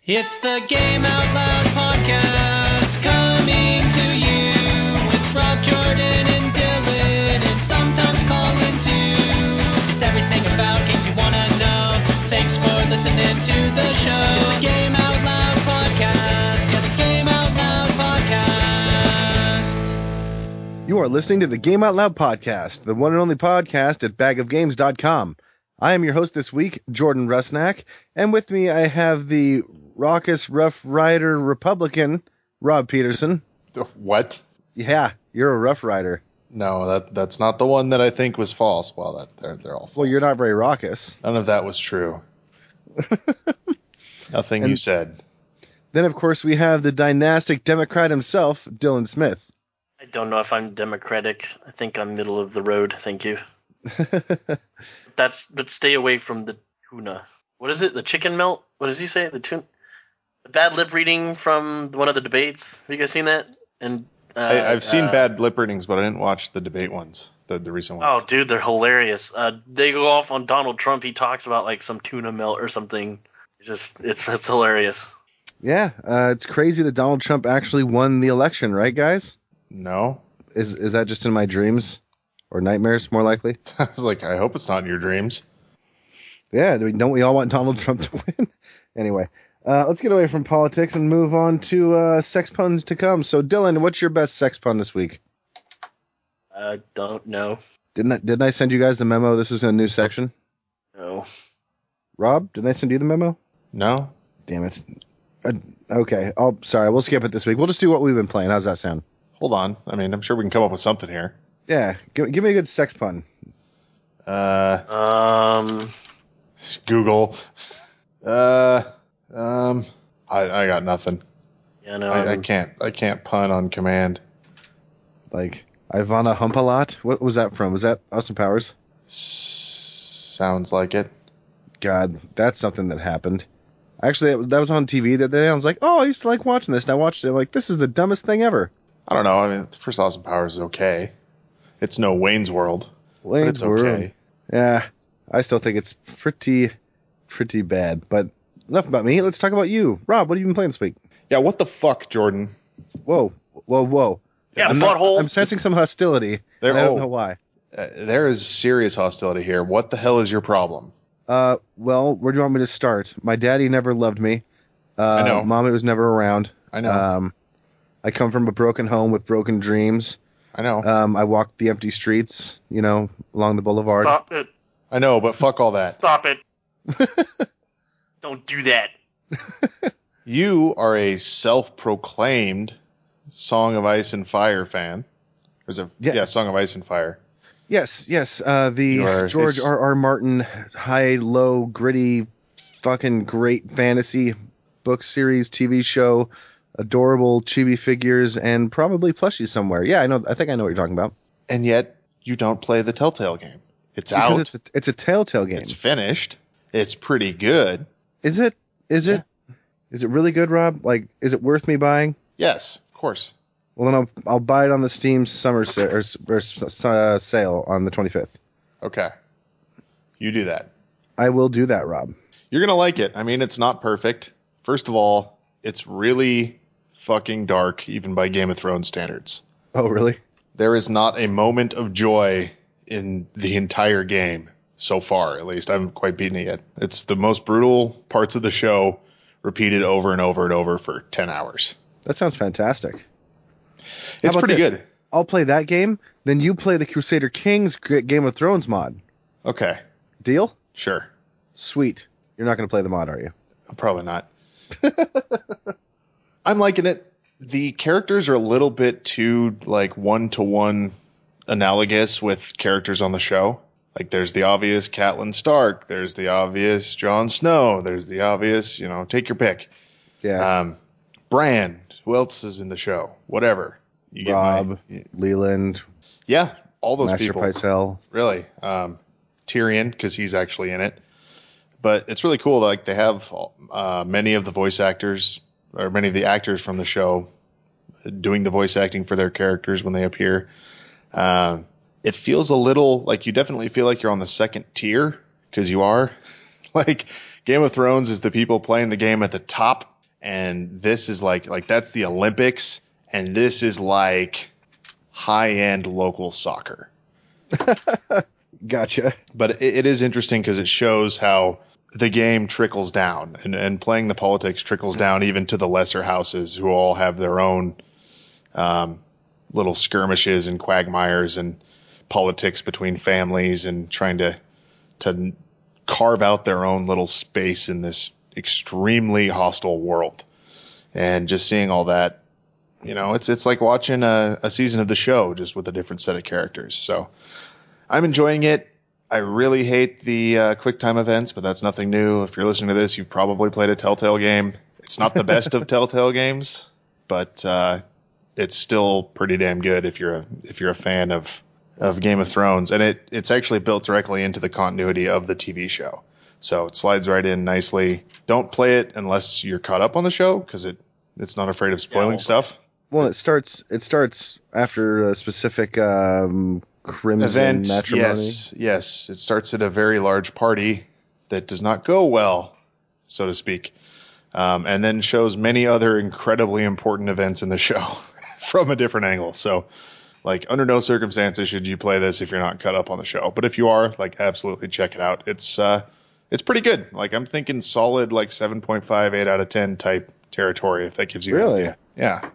It's the Game Out Loud podcast coming to you with Rob, Jordan, and Dylan, and sometimes Colin too. It's everything about games you want to know. Thanks for listening to the show. It's the Game Out Loud podcast. Yeah, the Game Out Loud podcast. You are listening to the Game Out Loud podcast, the one and only podcast at bagofgames.com. I am your host this week, Jordan Rusnak, and with me I have the raucous Rough Rider Republican, Rob Peterson. What? Yeah, you're a Rough Rider. No, that's not the one that I think was false. Well, they're all false. Well, you're not very raucous. None of that was true. Nothing you said. Then, of course, we have the dynastic Democrat himself, Dylan Smith. I don't know if I'm Democratic. I think I'm middle of the road. Thank you. But stay away from the tuna. What is it? The chicken melt? What does he say? The tuna. The bad lip reading from one of the debates. Have you guys seen that? And I've seen bad lip readings, but I didn't watch the debate ones, the recent ones. Oh, dude, they're hilarious. They go off on Donald Trump. He talks about like some tuna melt or something. It's hilarious. Yeah, it's crazy that Donald Trump actually won the election, right, guys? No. Is that just in my dreams? Or nightmares, more likely? I was like, I hope it's not in your dreams. Yeah, don't we all want Donald Trump to win? Anyway, let's get away from politics and move on to sex puns to come. So, Dylan, what's your best sex pun this week? I don't know. Didn't I send you guys the memo? This is a new section. No. Rob, didn't I send you the memo? No. Damn it. Okay. Sorry, we'll skip it this week. We'll just do what we've been playing. How's that sound? Hold on. I mean, I'm sure we can come up with something here. Yeah. Give me a good sex pun. Google. I got nothing. Yeah, no. I can't pun on command. Like Ivana Humpalot? What was that from? Was that Austin Powers? Sounds like it. God, that's something that happened. Actually, that was on TV the other day. I was like, oh, I used to like watching this. And I watched it. Like, this is the dumbest thing ever. I don't know. I mean, the first Austin Powers is okay. It's no Wayne's World. Wayne's World. Okay. Yeah, I still think it's pretty bad. But enough about me. Let's talk about you. Rob, what have you been playing this week? Yeah, what the fuck, Jordan? Whoa. Yeah, butthole. I'm sensing some hostility. I don't know why. There is serious hostility here. What the hell is your problem? Well, where do you want me to start? My daddy never loved me. I know. Mommy was never around. I know. I come from a broken home with broken dreams. I know. I walked the empty streets, along the boulevard. Stop it. I know, but fuck all that. Stop it. Don't do that. You are a self-proclaimed Song of Ice and Fire fan. Or is it? Yeah, Song of Ice and Fire. Yes. The George R.R. Martin high, low, gritty, fucking great fantasy book series, TV show, adorable chibi figures, and probably plushies somewhere. Yeah, I know. I think I know what you're talking about. And yet you don't play the Telltale game. It's out. It's a Telltale game. It's finished. It's pretty good. Is it? Is it really good, Rob? Like, is it worth me buying? Yes, of course. Well, then I'll buy it on the Steam summer sale on the 25th. Okay. You do that. I will do that, Rob. You're going to like it. I mean, it's not perfect. First of all, it's really fucking dark, even by Game of Thrones standards. Oh, really? There is not a moment of joy in the entire game, so far, at least. I haven't quite beaten it yet. It's the most brutal parts of the show repeated over and over and over for 10 hours. That sounds fantastic. It's pretty good. I'll play that game, then you play the Crusader Kings Game of Thrones mod. Okay. Deal? Sure. Sweet. You're not going to play the mod, are you? Probably not. I'm liking it. The characters are a little bit too, like, one-to-one analogous with characters on the show. Like, there's the obvious Catelyn Stark. There's the obvious Jon Snow. There's the obvious, take your pick. Yeah. Bran. Who else is in the show? Whatever. Rob, Leland. Yeah, all those Master people. Pycelle. Really. Tyrion, because he's actually in it. But it's really cool. Like, they have many of the voice actors, or many of the actors from the show, doing the voice acting for their characters when they appear. It feels a little like you definitely feel like you're on the second tier, because you are. Like, Game of Thrones is the people playing the game at the top, and this is like that's the Olympics, and this is like high-end local soccer. Gotcha. But it is interesting because it shows how the game trickles down, and playing the politics trickles down even to the lesser houses who all have their own little skirmishes and quagmires and politics between families and trying to carve out their own little space in this extremely hostile world. And just seeing all that, it's like watching a season of the show just with a different set of characters. So I'm enjoying it. I really hate the quick time events, but that's nothing new. If you're listening to this, you've probably played a Telltale game. It's not the best of Telltale games, but it's still pretty damn good if you're a fan of Game of Thrones. And it's actually built directly into the continuity of the TV show. So it slides right in nicely. Don't play it unless you're caught up on the show, because it's not afraid of spoiling stuff. Well, it starts after a specific crimson event, matrimony. Yes. It starts at a very large party that does not go well, so to speak, and then shows many other incredibly important events in the show from a different angle. So, like, under no circumstances should you play this if you're not caught up on the show. But if you are, like, absolutely check it out. It's pretty good. Like, I'm thinking solid, like 7.5, 8 out of 10 type territory, if that gives you an idea. Yeah.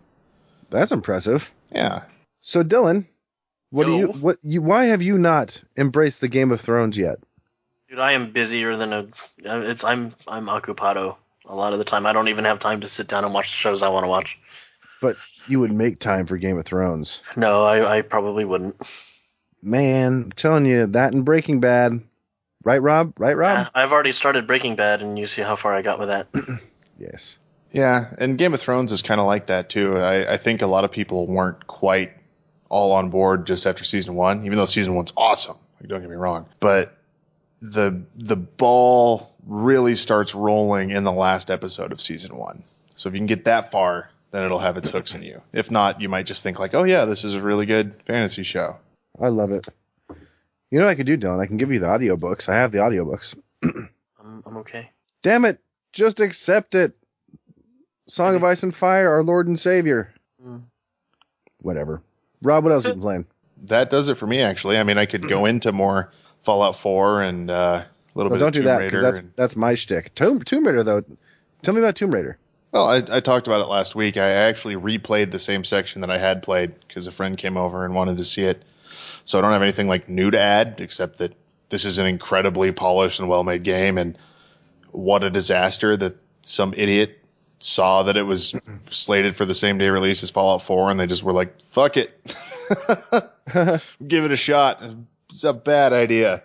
That's impressive. Yeah. So, Dylan, why have you not embraced the Game of Thrones yet? Dude, I am busier than I'm occupado a lot of the time. I don't even have time to sit down and watch the shows I want to watch. But you would make time for Game of Thrones. No, I probably wouldn't. Man, I'm telling you, that and Breaking Bad. Right, Rob? I've already started Breaking Bad, and you see how far I got with that. Yes. Yeah, and Game of Thrones is kind of like that, too. I think a lot of people weren't quite all on board just after season 1, even though season 1's awesome. Like, don't get me wrong. But the ball really starts rolling in the last episode of season 1. So if you can get that far, then it'll have its hooks in you. If not, you might just think like, oh, yeah, this is a really good fantasy show. I love it. You know what I could do, Dylan? I can give you the audiobooks. I have the audiobooks. I'm okay. Damn it. Just accept it. Song of Ice and Fire, our Lord and Savior. Whatever. Rob, what else have you been playing? That does it for me, actually. I mean, I could go into more Fallout 4 and a little bit of Tomb Raider. Don't do that, because that's my shtick. Tomb Raider, though. Tell me about Tomb Raider. Well, I talked about it last week. I actually replayed the same section that I had played because a friend came over and wanted to see it. So I don't have anything like new to add, except that this is an incredibly polished and well-made game, and what a disaster that some idiot saw that it was slated for the same day release as Fallout 4, and they just were like, fuck it. Give it a shot. It's a bad idea.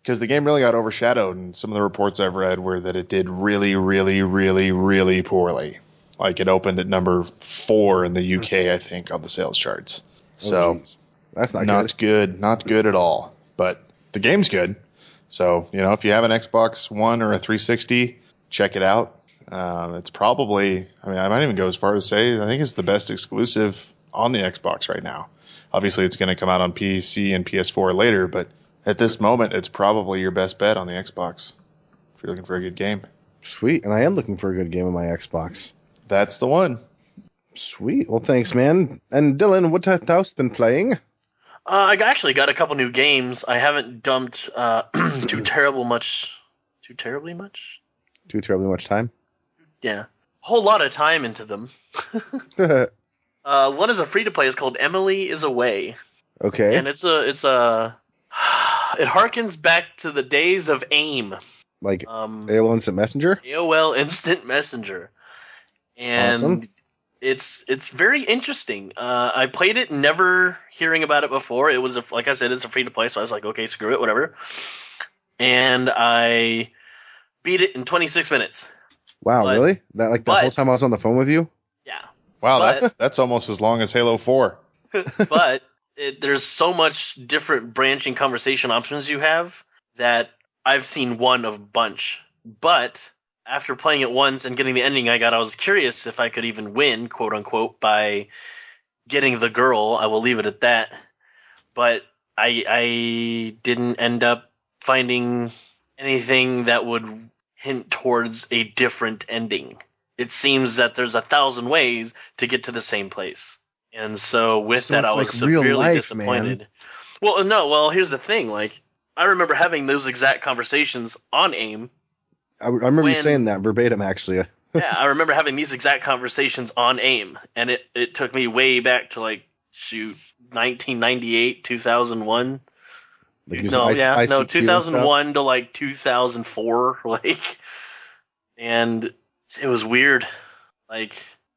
Because the game really got overshadowed, and some of the reports I've read were that it did really, really, really, really poorly. Like, it opened at number 4 in the UK, I think, on the sales charts. So, geez. That's not good. Not good at all. But the game's good. So, if you have an Xbox One or a 360, check it out. It's probably, I might even go as far as say, I think it's the best exclusive on the Xbox right now. Obviously, it's going to come out on PC and PS4 later, but at this moment, it's probably your best bet on the Xbox if you're looking for a good game. Sweet, and I am looking for a good game on my Xbox. That's the one. Sweet. Well, thanks, man. And Dylan, what hast thou been playing? I actually got a couple new games. I haven't dumped too terribly much time? Yeah. A whole lot of time into them. One is a free-to-play. It's called Emily is Away. Okay. And it harkens back to the days of AIM. Like AOL Instant Messenger? AOL Instant Messenger. And awesome. It's very interesting. I played it never hearing about it before. It was, like I said, it's a free-to-play, so I was like, okay, screw it, whatever. And I beat it in 26 minutes. Wow, really? The whole time I was on the phone with you? Yeah. Wow, that's almost as long as Halo 4. But there's so much different branching conversation options you have that I've seen one of a bunch. But after playing it once and getting the ending I was curious if I could even win, quote unquote, by getting the girl. I will leave it at that. But I didn't end up finding anything that would hint towards a different ending. it seems that there's 1,000 ways to get to the same place. And so with that, I was severely disappointed. Man. Well, no, well, here's the thing. Like, I remember having those exact conversations on AIM. I remember you saying that verbatim, actually. Yeah, I remember having these exact conversations on AIM, and it took me way back to, like, 1998, 2001. Like 2001 to, like, 2004, like, and it was weird. Like,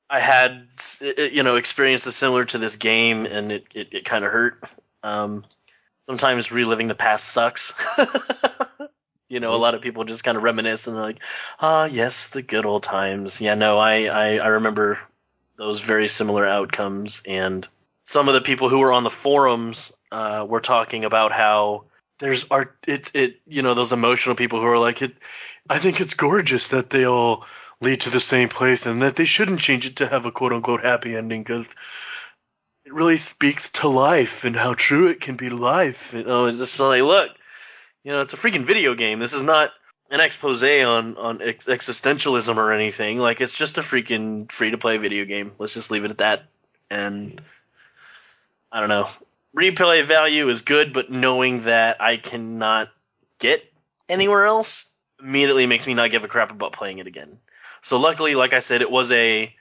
I had, experiences similar to this game, and it kind of hurt. Sometimes reliving the past sucks. A lot of people just kind of reminisce and they're like, yes, the good old times. Yeah, no, I remember those very similar outcomes. And some of the people who were on the forums were talking about how there's those emotional people who are like, I think it's gorgeous that they all lead to the same place and that they shouldn't change it to have a quote unquote happy ending because it really speaks to life and how true it can be to life. It's just like, look, it's a freaking video game. This is not an expose on existentialism or anything. Like, it's just a freaking free-to-play video game. Let's just leave it at that. And I don't know. Replay value is good, but knowing that I cannot get anywhere else immediately makes me not give a crap about playing it again. So luckily, like I said, it was a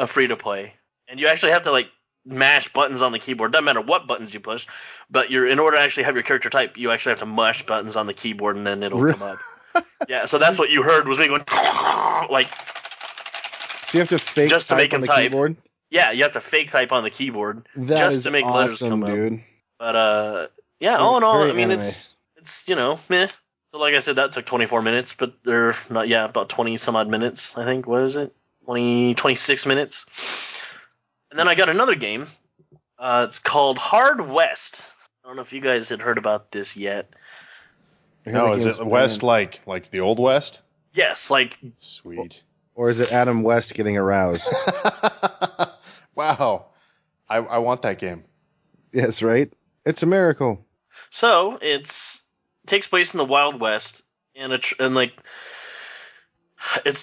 free-to-play. And you actually have to, like, mash buttons on the keyboard. Doesn't matter what buttons you push, but in order to actually have your character type, you actually have to mash buttons on the keyboard and then it'll come up. Yeah, so that's what you heard was me going like. So you have to fake just to type make on the type. Keyboard? Yeah, you have to fake type on the keyboard that just is to make awesome, letters come dude. up. But yeah, all in all, I mean, anime. it's meh. So like I said, that took 24 minutes, but they're not. Yeah, about 20 some odd minutes, I think. What is it? 26 minutes. And then I got another game. It's called Hard West. I don't know if you guys had heard about this yet. No, is it West like the Old West? Yes, like. Sweet. Or is it Adam West getting aroused? Wow. I want that game. Yes, right? It's a miracle. So, it takes place in the Wild West, and it's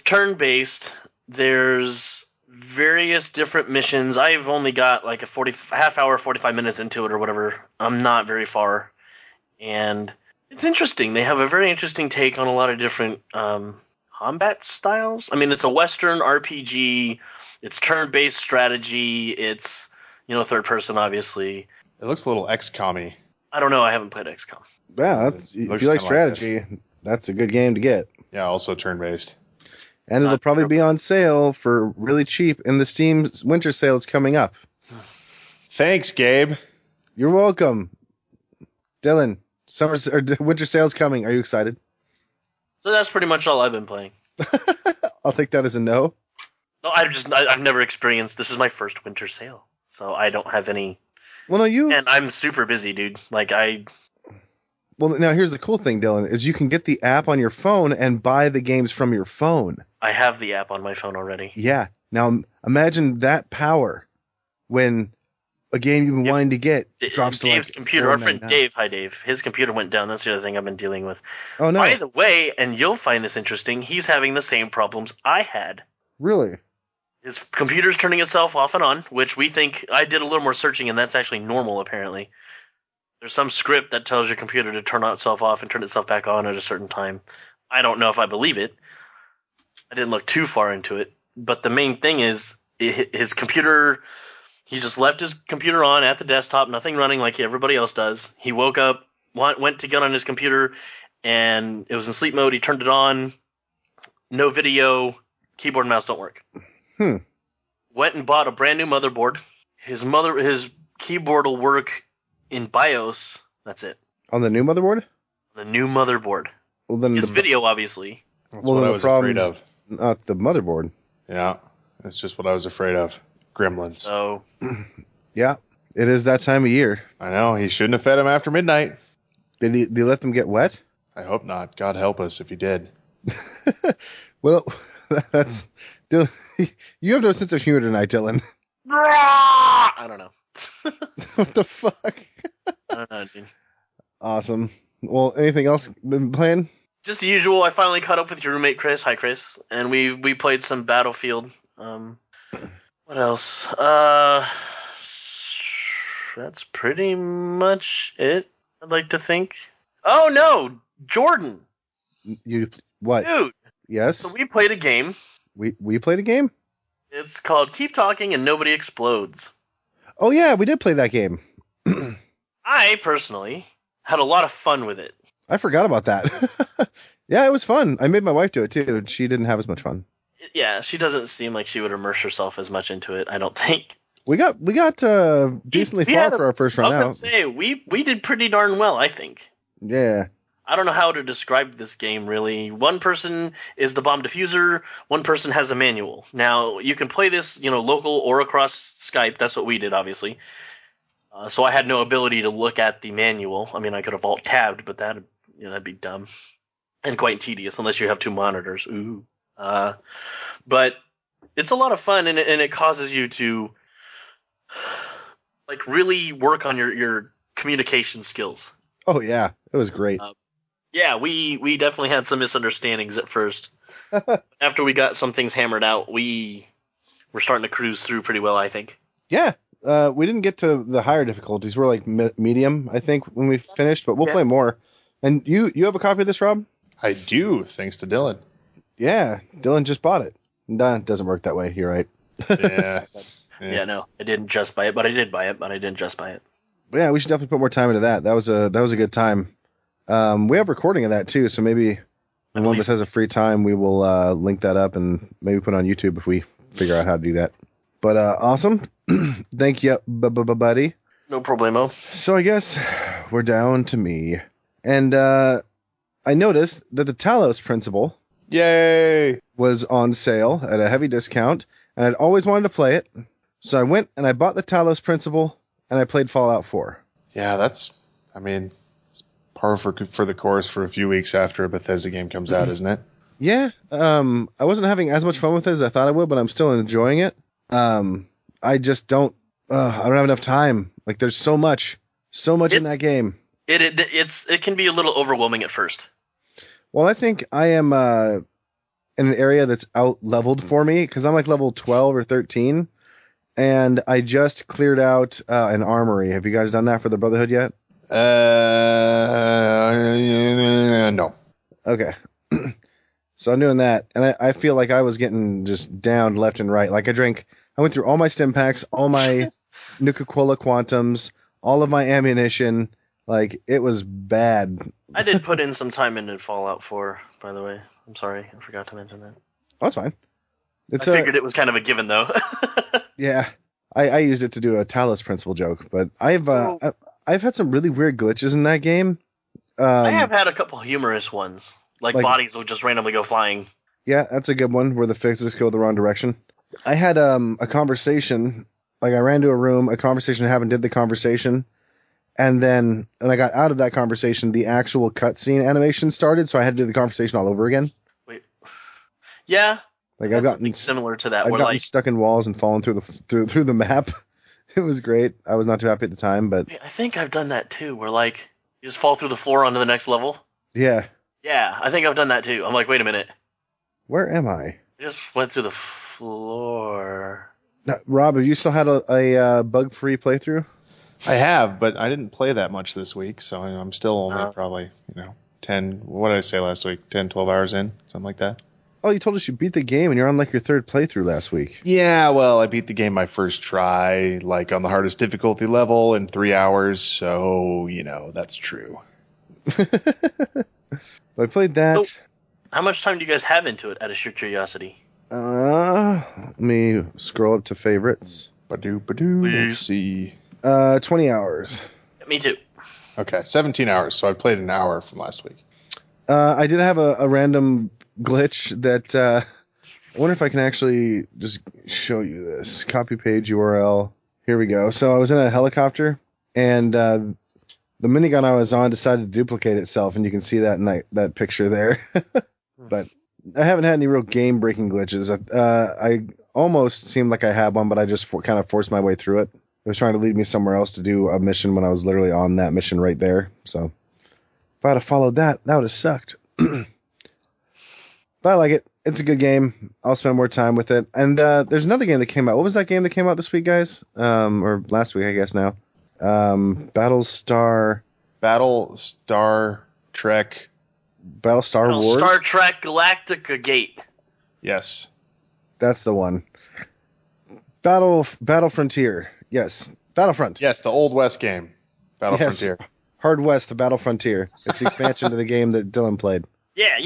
turn-based. There's various different missions. I've only got like a half hour, 45 minutes into it or whatever. I'm not very far. And it's interesting. They have a very interesting take on a lot of different combat styles. I mean, it's a Western RPG. It's turn-based strategy. It's, third person, obviously. It looks a little XCOM-y. I don't know. I haven't played XCOM. Yeah, if you like strategy, that's a good game to get. Yeah, also turn-based. And it'll probably be on sale for really cheap in the Steam winter sale that's coming up. Thanks, Gabe. You're welcome. Dylan, winter sale's coming. Are you excited? So that's pretty much all I've been playing. I'll take that as a no. No, I've never experienced. This is my first winter sale, so I don't have any. Well, no, and I'm super busy, dude. Well, now here's the cool thing, Dylan, is you can get the app on your phone and buy the games from your phone. I have the app on my phone already. Yeah. Now imagine that power when a game you've been wanting to get drops to Dave's computer. Our friend Dave, hi Dave. His computer went down. That's the other thing I've been dealing with. Oh no. By the way, and you'll find this interesting, he's having the same problems I had. Really? His computer's turning itself off and on, which we think I did a little more searching, and that's actually normal apparently. There's some script that tells your computer to turn itself off and turn itself back on at a certain time. I don't know if I believe it. I didn't look too far into it. But the main thing is his computer, he just left his computer on at the desktop, nothing running like everybody else does. He woke up, went to get on his computer, and it was in sleep mode. He turned it on. No video. Keyboard and mouse don't work. Went and bought a brand new motherboard. His keyboard will work in BIOS. That's it. On the new motherboard? The new motherboard. Well, then it's video, obviously. That's what I was afraid of. Not the motherboard. Yeah, that's just what I was afraid of. Gremlins. So. Yeah, it is that time of year. I know. He shouldn't have fed them after midnight. Did he let them get wet? I hope not. God help us if he did. Well, that's... Dylan, you have no sense of humor tonight, Dylan. I don't know. What the fuck? I don't know, dude. Awesome. Well, anything else been playing? Just the usual. I finally caught up with your roommate Chris. Hi, Chris. And we played some Battlefield. What else? That's pretty much it. I'd like to think. Oh no, Jordan. You what? Dude. Yes. So we played a game. We played a game? It's called Keep Talking and Nobody Explodes. Oh yeah, we did play that game. I personally had a lot of fun with it. I forgot about that. Yeah, it was fun. I made my wife do it too, and she didn't have as much fun. Yeah, she doesn't seem like she would immerse herself as much into it, I don't think. We got decently far for our first run out. I was going to say, we did pretty darn well, I think. Yeah. I don't know how to describe this game, really. One person is the bomb diffuser. One person has a manual. Now, you can play this, local or across Skype. That's what we did, obviously. So I had no ability to look at the manual. I mean, I could have alt-tabbed, but that'd be dumb and quite tedious unless you have two monitors. Ooh. But it's a lot of fun, and it causes you to really work on your communication skills. Oh yeah, it was great. Yeah, we definitely had some misunderstandings at first. After we got some things hammered out, we were starting to cruise through pretty well, I think. Yeah, we didn't get to the higher difficulties. We're medium, I think, when we finished, but we'll play more. And you have a copy of this, Rob? I do, thanks to Dylan. Yeah, Dylan just bought it. Nah, it doesn't work that way. You're right. Yeah. Yeah, no, I didn't just buy it, but I did buy it, but I didn't just buy it. But yeah, we should definitely put more time into that. That was a good time. We have recording of that too, so maybe when one of us has a free time, we will link that up and maybe put it on YouTube if we figure out how to do that. But awesome. Thank you, buddy. No problemo. So I guess we're down to me. And I noticed that the Talos Principle was on sale at a heavy discount, and I'd always wanted to play it. So I went and I bought the Talos Principle, and I played Fallout 4. Yeah, it's par for the course for a few weeks after a Bethesda game comes out, isn't it? Yeah, I wasn't having as much fun with it as I thought I would, but I'm still enjoying it. I just don't have enough time. Like, there's so much in that game. It can be a little overwhelming at first. Well, I think I am in an area that's out-leveled for me, because I'm like level 12 or 13, and I just cleared out an armory. Have you guys done that for the Brotherhood yet? No. Okay. So I'm doing that, and I feel like I was getting just downed left and right. Like, I went through all my stim packs, all my Nuka-Cola Quantums, all of my ammunition. Like, it was bad. I did put in some time into Fallout 4, by the way. I'm sorry, I forgot to mention that. Oh, that's fine. I figured it was kind of a given, though. Yeah, I used it to do a Talos Principle joke, but I've had some really weird glitches in that game. I have had a couple humorous ones, like bodies will just randomly go flying. Yeah, that's a good one, where the fixes go the wrong direction. I had a conversation, like I ran to a room, a conversation happened, did the conversation, and then when I got out of that conversation, the actual cutscene animation started, so I had to do the conversation all over again. Wait. Yeah. Like I've gotten similar to that. I've gotten stuck in walls and fallen through the map. It was great. I was not too happy at the time, but I think I've done that too, where you just fall through the floor onto the next level. Yeah. Yeah, I think I've done that too. I'm like, wait a minute. Where am I? I just went through the floor. Now, Rob, have you still had a bug-free playthrough? I have, but I didn't play that much this week, so I'm still only probably, 10, what did I say last week? 10, 12 hours in, something like that. Oh, you told us you beat the game and you're on your third playthrough last week. Yeah, well, I beat the game my first try, on the hardest difficulty level in 3 hours, so, that's true. I played that. So, how much time do you guys have into it, out of sheer curiosity? Let me scroll up to favorites. Let's see. 20 hours. Me too. Okay, 17 hours, so I played an hour from last week. I did have a random glitch that I wonder if I can actually just show you this. Copy page URL. Here we go. So I was in a helicopter, and the minigun I was on decided to duplicate itself, and you can see that in that picture there. But I haven't had any real game-breaking glitches. I almost seemed like I had one, but I just kind of forced my way through it. It was trying to lead me somewhere else to do a mission when I was literally on that mission right there. So if I'd have followed that, that would have sucked. But I like it. It's a good game. I'll spend more time with it. And there's another game that came out. What was that game that came out this week, guys? Or last week, I guess now. Battlestar Trek. Battlestar Wars? Star Trek Galactica Gate. Yes. That's the one. Battle Frontier. Yes. Battlefront. Yes, the Old West game. Battle Yes. Frontier. Hard West to Battle Frontier. It's the expansion to the game that Dylan played. Yeah.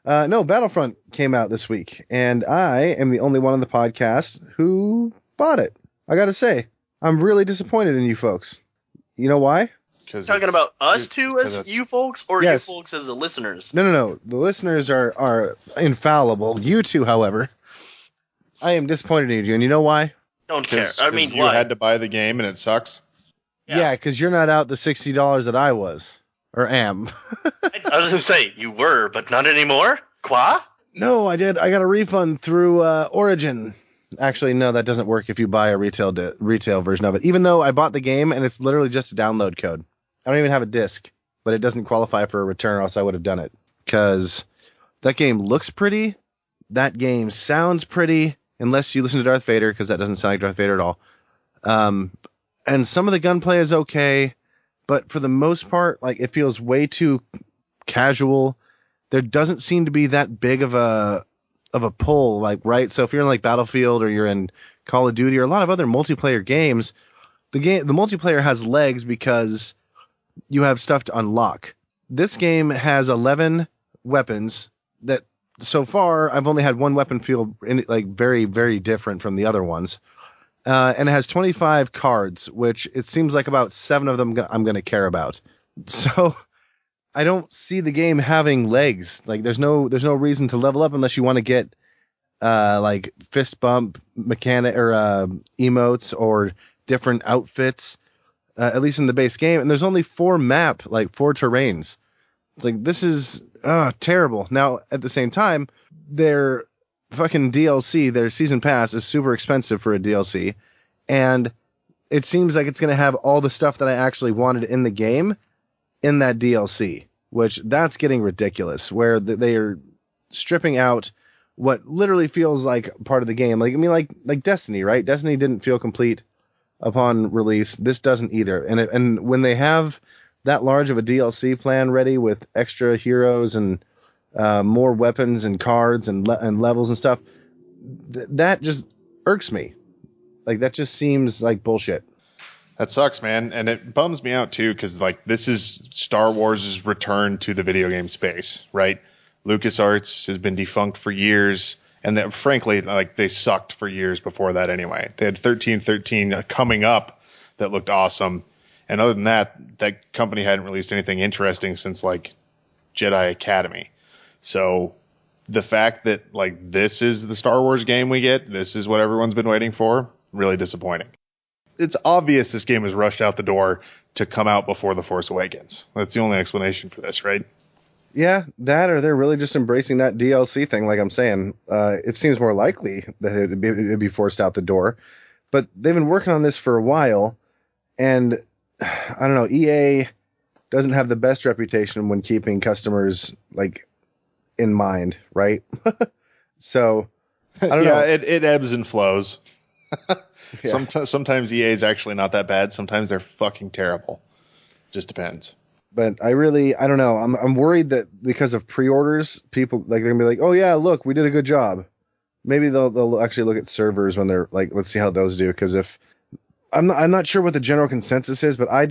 No, Battlefront came out this week, and I am the only one on the podcast who bought it. I gotta say, I'm really disappointed in you folks. You know why? Talking about us two as you folks, or Yes. you folks as the listeners? No. The listeners are infallible. You two, however, I am disappointed in you, and you know why? Don't care. I mean, you why? had to buy the game and it sucks. Yeah, because you're not out the $60 that I was, or am. I was going to say, you were, but not anymore? Qua? No, I did. I got a refund through Origin. Actually, no, that doesn't work if you buy a retail version of it. Even though I bought the game and it's literally just a download code. I don't even have a disc, but it doesn't qualify for a return, or else I would have done it. Because that game looks pretty. That game sounds pretty, unless you listen to Darth Vader, because that doesn't sound like Darth Vader at all. And some of the gunplay is okay, but for the most part, like, it feels way too casual. There doesn't seem to be that big of a pull, like, right? So if you're in like Battlefield or you're in Call of Duty or a lot of other multiplayer games, the multiplayer has legs because you have stuff to unlock. This game has 11 weapons that so far I've only had one weapon feel like very, very different from the other ones. And it has 25 cards, which it seems like about 7 of them I'm going to care about. So I don't see the game having legs. Like, there's no reason to level up unless you want to get like fist bump mechanic or emotes or different outfits, at least in the base game. And there's only 4 terrains. It's like, this is terrible. Now, at the same time, their fucking DLC, their season pass, is super expensive for a DLC. And it seems like it's going to have all the stuff that I actually wanted in the game in that DLC, which that's getting ridiculous, where they are stripping out what literally feels like part of the game. Like, I mean, like Destiny, right? Destiny didn't feel complete upon release. This doesn't either. And when they have that large of a DLC plan ready with extra heroes and more weapons and cards and levels and stuff, that just irks me. Like, that just seems like bullshit. That sucks, man. And it bums me out too, because like, this is Star Wars' return to the video game space, right? LucasArts has been defunct for years, and that, frankly, like, they sucked for years before that anyway. They had 1313 coming up that looked awesome, and other than that, that company hadn't released anything interesting since like Jedi Academy. So the fact that like, this is the Star Wars game we get, this is what everyone's been waiting for, really disappointing. It's obvious this game was rushed out the door to come out before The Force Awakens. That's the only explanation for this, right? Yeah, that, or they're really just embracing that DLC thing, like I'm saying. It seems more likely that it'd be forced out the door. But they've been working on this for a while, and I don't know, EA doesn't have the best reputation when keeping customers, like, in mind, right? So, I don't know. It ebbs and flows. Yeah. Sometimes EA is actually not that bad. Sometimes they're fucking terrible. Just depends. But I don't know. I'm worried that because of pre-orders, people, like, they're gonna be like, oh yeah, look, we did a good job. Maybe they'll actually look at servers when they're like, let's see how those do. Because if I'm not sure what the general consensus is, but I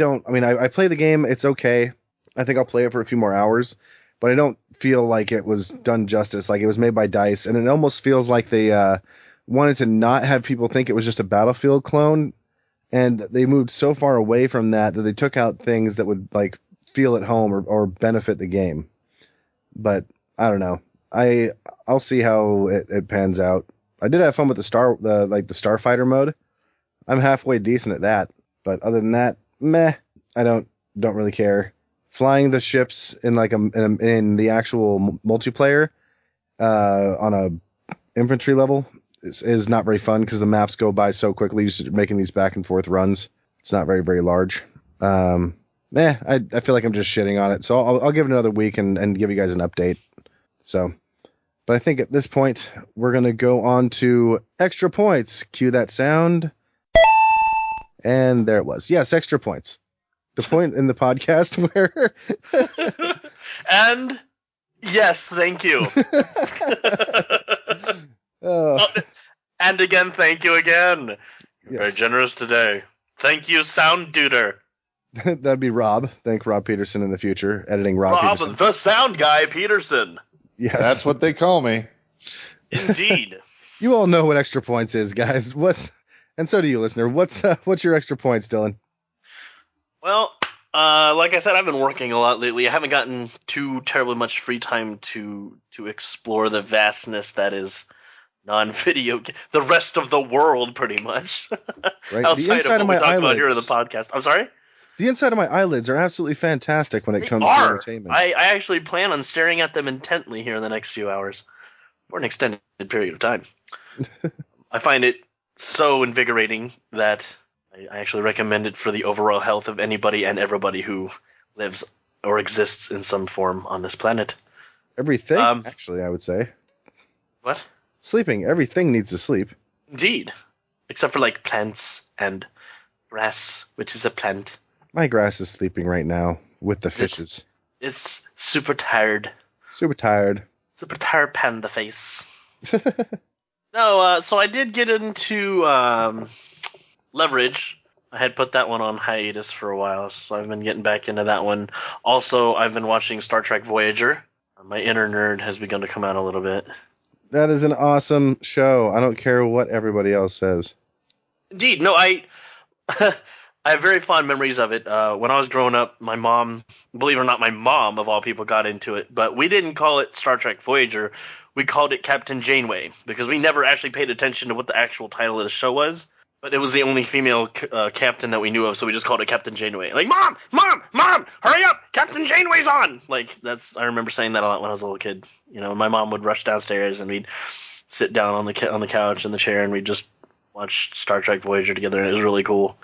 play the game. It's okay. I think I'll play it for a few more hours, but I don't feel like it was done justice. Like, it was made by DICE, and it almost feels like they wanted to not have people think it was just a Battlefield clone, and they moved so far away from that they took out things that would like feel at home or benefit the game. But I don't know. I'll see how it pans out. I did have fun with the Starfighter mode. I'm halfway decent at that, but other than that, meh. I don't really care. Flying the ships in like in the actual multiplayer on a infantry level is not very fun because the maps go by so quickly. Just making these back and forth runs. It's not very, very large. I feel like I'm just shitting on it. So I'll give it another week and give you guys an update. So, but I think at this point, we're going to go on to extra points. Cue that sound. And there it was. Yes, extra points. The point in the podcast where... And yes, thank you. And again, thank you again. You're very generous today. Thank you, Sound Duder. That'd be Rob. Thank Rob Peterson in the future, editing Rob Peterson. The sound guy, Peterson. Yes. That's what they call me. Indeed. You all know what extra points is, guys. And so do you, listener. What's your extra points, Dylan? Well, like I said, I've been working a lot lately. I haven't gotten too terribly much free time to explore the vastness that is non-video, the rest of the world, pretty much. Right. Outside of what we talk about here in the podcast. I'm sorry? The inside of my eyelids are absolutely fantastic when it comes to entertainment. I actually plan on staring at them intently here in the next few hours, for an extended period of time. I find it so invigorating that I actually recommend it for the overall health of anybody and everybody who lives or exists in some form on this planet. Everything, actually, I would say. What? Sleeping. Everything needs to sleep. Indeed. Except for, like, plants and grass, which is a plant. My grass is sleeping right now with the fishes. It's super tired. Super tired. Super tired panda face. No, so I did get into Leverage. I had put that one on hiatus for a while, so I've been getting back into that one. Also, I've been watching Star Trek Voyager. My inner nerd has begun to come out a little bit. That is an awesome show. I don't care what everybody else says. Indeed. No, I have very fond memories of it. When I was growing up, my mom, believe it or not, my mom, of all people, got into it. But we didn't call it Star Trek Voyager. We called it Captain Janeway because we never actually paid attention to what the actual title of the show was. But it was the only female captain that we knew of, so we just called it Captain Janeway. Like, Mom, hurry up, Captain Janeway's on! Like, I remember saying that a lot when I was a little kid. You know, my mom would rush downstairs and we'd sit down on the couch in the chair and we'd just watch Star Trek Voyager together, and it was really cool.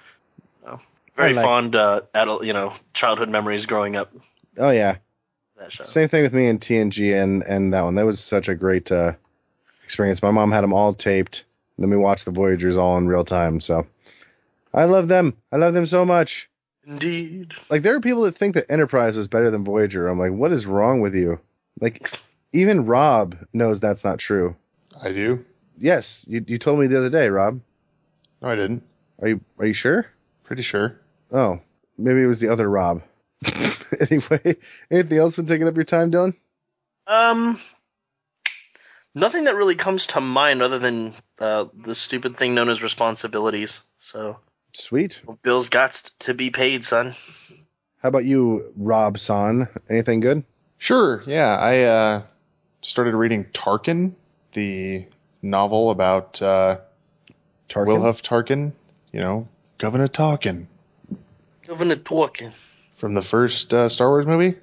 Very fond, childhood memories growing up. Oh yeah, that show. Same thing with me and TNG and that one. That was such a great experience. My mom had them all taped. And then we watched the Voyagers all in real time. So I love them. I love them so much. Indeed. Like, there are people that think that Enterprise is better than Voyager. I'm like, what is wrong with you? Like, even Rob knows that's not true. I do. Yes, you told me the other day, Rob. No, I didn't. Are you sure? Pretty sure. Oh, maybe it was the other Rob. Anyway, anything else been taking up your time, Dylan? Nothing that really comes to mind other than the stupid thing known as responsibilities. So sweet. Bills got to be paid, son. How about you, Rob-san? Anything good? Sure. Yeah, I started reading Tarkin, the novel about Tarkin? Wilhuff Tarkin. You know, Governor Tarkin. Governor Tarkin. From the first Star Wars movie.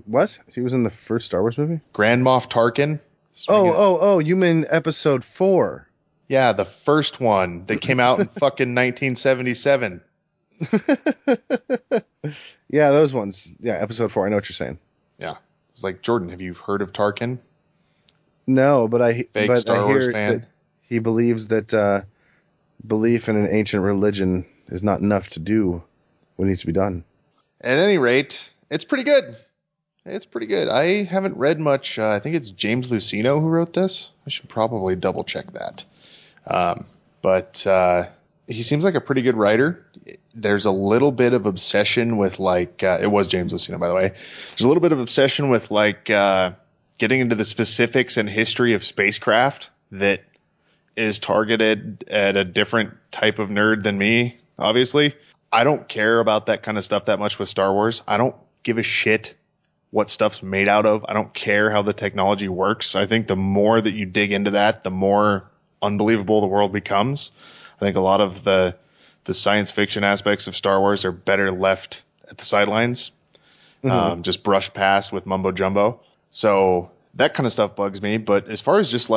What? He was in the first Star Wars movie? Grand Moff Tarkin. Oh, you mean episode 4? Yeah, the first one that came out in fucking 1977. Yeah, those ones. Yeah, episode 4. I know what you're saying. Yeah. It's like, Jordan, have you heard of Tarkin? No, but I Star Wars hear fan. that he believes that belief in an ancient religion is not enough to do what needs to be done. At any rate, it's pretty good. It's pretty good. I haven't read much. I think it's James Luceno who wrote this. I should probably double check that. But he seems like a pretty good writer. There's a little bit of obsession with it was James Luceno, by the way. There's a little bit of obsession with getting into the specifics and history of spacecraft that is targeted at a different type of nerd than me, obviously. I don't care about that kind of stuff that much with Star Wars. I don't give a shit what stuff's made out of. I don't care how the technology works. I think the more that you dig into that, the more unbelievable the world becomes. I think a lot of the science fiction aspects of Star Wars are better left at the sidelines, just brushed past with mumbo jumbo. So that kind of stuff bugs me. But as far as just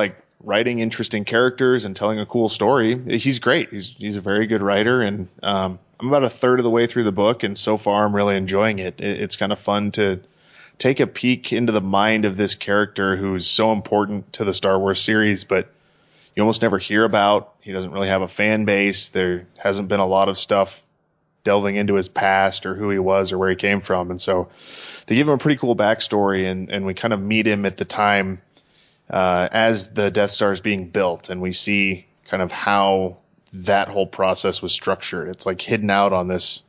writing interesting characters and telling a cool story. He's great. He's a very good writer, and I'm about a third of the way through the book, and so far I'm really enjoying it. It's kind of fun to take a peek into the mind of this character who's so important to the Star Wars series, but you almost never hear about. He doesn't really have a fan base. There hasn't been a lot of stuff delving into his past or who he was or where he came from. And so they give him a pretty cool backstory, and we kind of meet him at the time as the Death Star is being built, and we see kind of how that whole process was structured. It's like hidden out on this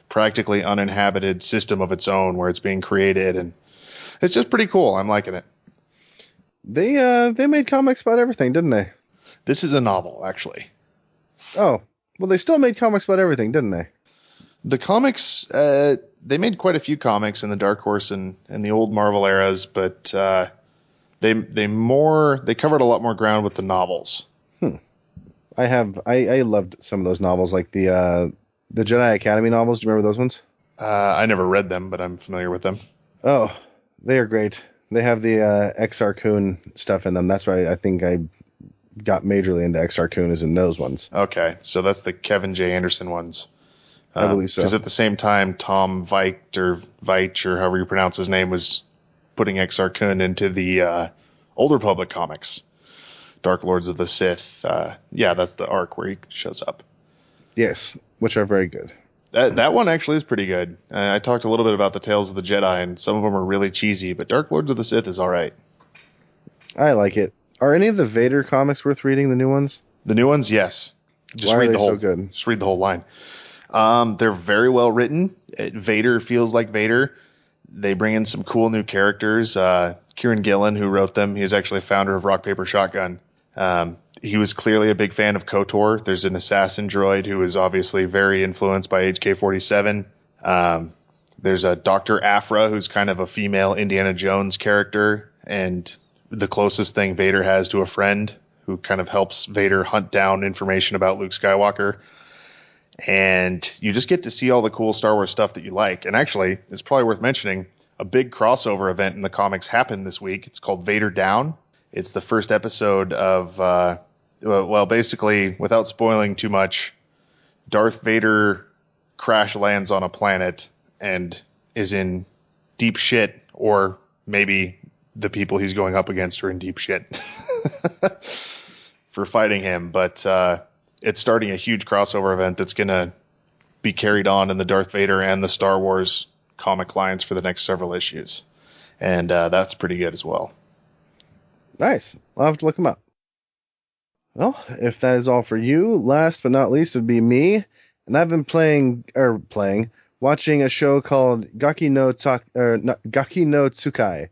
practically uninhabited system of its own where it's being created, and it's just pretty cool. I'm liking it. They made comics about everything, didn't they? This is a novel, actually. Oh, well, they still made comics about everything, didn't they? The comics, they made quite a few comics in the Dark Horse and the old Marvel eras, but they covered a lot more ground with the novels. I loved some of those novels, like the Jedi Academy novels. Do you remember those ones? I never read them, but I'm familiar with them. Oh, they are great. They have the Exar Kun stuff in them. That's why I think I got majorly into Exar Kun is in those ones. Okay, so that's the Kevin J. Anderson ones. I believe so. Because at the same time, Tom Veitch or however you pronounce his name was putting Exar Kun into the Old Republic comics, Dark Lords of the Sith. That's the arc where he shows up. Yes, which are very good. That one actually is pretty good. I talked a little bit about the Tales of the Jedi, and some of them are really cheesy, but Dark Lords of the Sith is all right. I like it. Are any of the Vader comics worth reading, the new ones? The new ones, yes. Why are they so good? Just read the whole line. They're very well written. Vader feels like Vader. They bring in some cool new characters. Kieran Gillen, who wrote them, he's actually a founder of Rock, Paper, Shotgun. He was clearly a big fan of KOTOR. There's an assassin droid who is obviously very influenced by HK-47. There's a Dr. Aphra, who's kind of a female Indiana Jones character, and the closest thing Vader has to a friend who kind of helps Vader hunt down information about Luke Skywalker. And you just get to see all the cool Star Wars stuff that you like. And actually, it's probably worth mentioning, a big crossover event in the comics happened this week. It's called Vader Down. It's the first episode of, basically, without spoiling too much, Darth Vader crash lands on a planet and is in deep shit, or maybe the people he's going up against are in deep shit for fighting him. But it's starting a huge crossover event that's going to be carried on in the Darth Vader and the Star Wars comic lines for the next several issues. And that's pretty good as well. Nice. I'll have to look them up. Well, if that is all for you, last but not least would be me. And I've been watching a show called Gaki no Tsukai.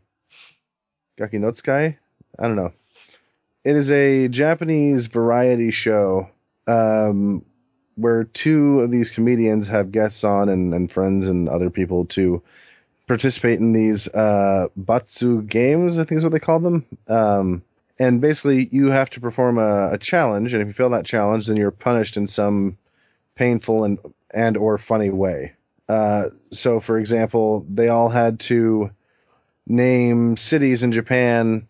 Gaki no Tsukai? I don't know. It is a Japanese variety show where two of these comedians have guests on and friends and other people to participate in these Batsu games, I think is what they call them. And basically you have to perform a challenge, and if you fail that challenge, then you're punished in some painful and or funny way. So, for example, they all had to name cities in Japan,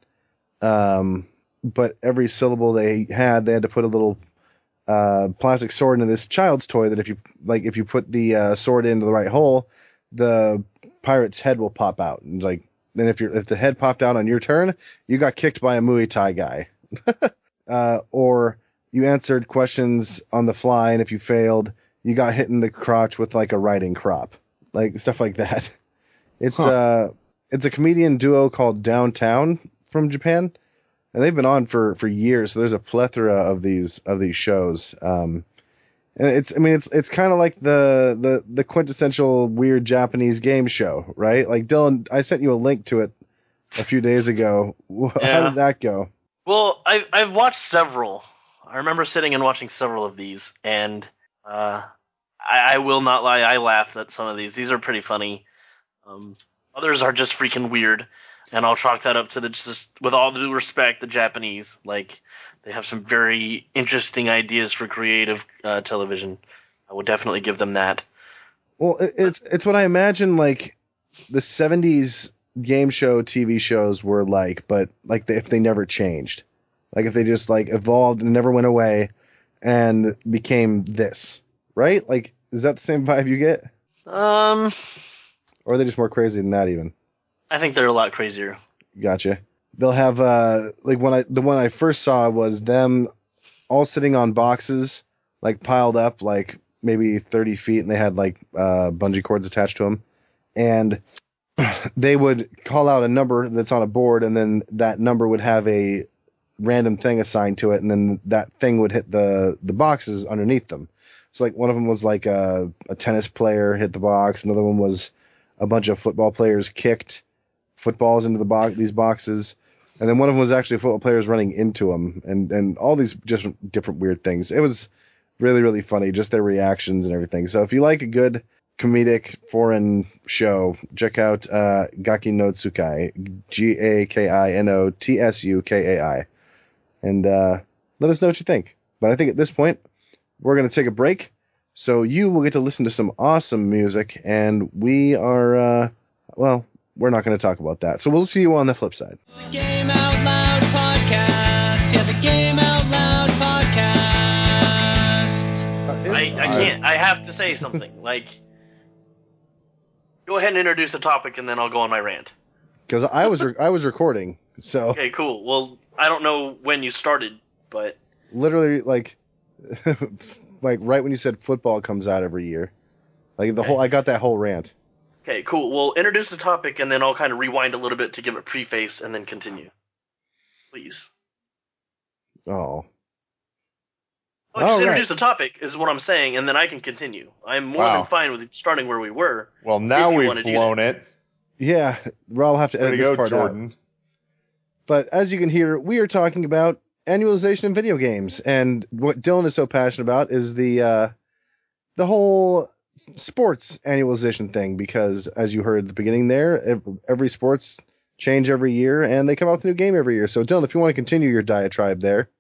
but every syllable they had to put a little plastic sword into this child's toy that if you put the sword into the right hole, the pirate's head will pop out. And then if the head popped out on your turn, you got kicked by a Muay Thai guy. Or you answered questions on the fly, and if you failed, you got hit in the crotch with like a riding crop, like stuff like that. It's a comedian duo called Downtown from Japan, and they've been on for years. So there's a plethora of these shows. And it's kind of like the quintessential weird Japanese game show, right? Like, Dylan, I sent you a link to it a few days ago. Yeah. How did that go? Well, I've watched several. I remember sitting and watching several of these, and I will not lie, I laughed at some of these. These are pretty funny. Others are just freaking weird, and I'll chalk that up to just with all due respect, the Japanese. Like, they have some very interesting ideas for creative television. I would definitely give them that. Well, it's what I imagine like the 70s game show TV shows were like, but like if they never changed. Like if they just like evolved and never went away and became this, right? Like, is that the same vibe you get? Or are they just more crazy than that even? I think they're a lot crazier. Gotcha. They'll have like the one I first saw was them all sitting on boxes, like piled up like maybe 30 feet, and they had like bungee cords attached to them, and they would call out a number that's on a board, and then that number would have a random thing assigned to it, and then that thing would hit the boxes underneath them. So like one of them was like a tennis player hit the box, another one was a bunch of football players kicked footballs into these boxes, and then one of them was actually football players running into them, and all these just different weird things. It was really, really funny, just their reactions and everything. So if you like a good comedic foreign show, check out Gaki no Tsukai, GAKINOTSUKAI, and let us know what you think. But I think at this point, we're going to take a break, so you will get to listen to some awesome music, and we are, we're not going to talk about that. So we'll see you on the flip side. The Game Out Loud podcast. Yeah, the Game Out Loud podcast. I can't. I have to say something. Like, go ahead and introduce the topic, and then I'll go on my rant. Because I was recording, so. Okay, cool. Well, I don't know when you started, but. Literally, like right when you said football comes out every year. Like I got that whole rant. Okay, cool. Well, introduce the topic, and then I'll kind of rewind a little bit to give a preface, and then continue. Please. Oh. Just introduce the topic is what I'm saying, and then I can continue. I'm more than fine with starting where we were. Well, now we've blown it. Yeah, I'll have to edit this part Jordan. out. But as you can hear, we are talking about annualization in video games, and what Dylan is so passionate about is the whole sports annualization thing, because as you heard at the beginning there, every sports change every year, and they come out with a new game every year. So Dylan, if you want to continue your diatribe there.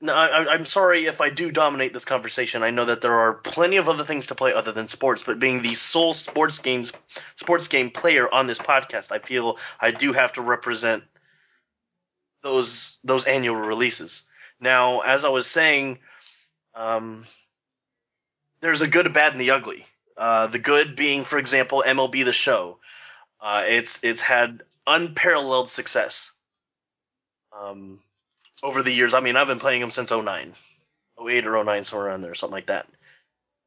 No, I'm sorry if I do dominate this conversation. I know that there are plenty of other things to play other than sports, but being the sole sports game player on this podcast, I feel I do have to represent those annual releases. Now, as I was saying, there's a good, a bad, and the ugly. The good being, for example, MLB The Show. It's had unparalleled success over the years. I mean, I've been playing them since 09, 08 or 09, somewhere around there, something like that.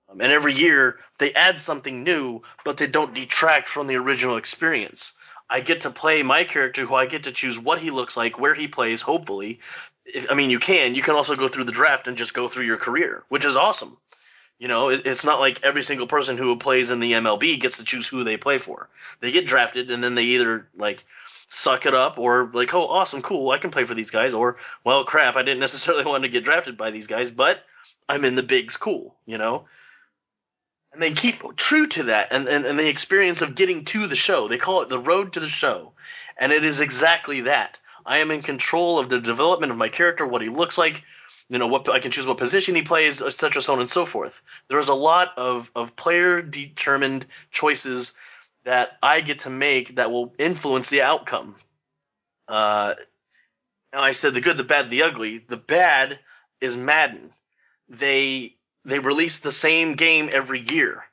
And every year they add something new, but they don't detract from the original experience. I get to play my character, who I get to choose what he looks like, where he plays, hopefully. You can also go through the draft and just go through your career, which is awesome. You know, it's not like every single person who plays in the MLB gets to choose who they play for. They get drafted, and then they either, like, suck it up, or, like, oh, awesome, cool, I can play for these guys, or, well, crap, I didn't necessarily want to get drafted by these guys, but I'm in the bigs, cool, you know? And they keep true to that, and the experience of getting to the show. They call it the road to the show, and it is exactly that. I am in control of the development of my character, what he looks like, you know, what I can choose what position he plays, etc., so on and so forth. There is a lot of player-determined choices that I get to make that will influence the outcome. Now, I said the good, the bad, the ugly. The bad is Madden. They release the same game every year.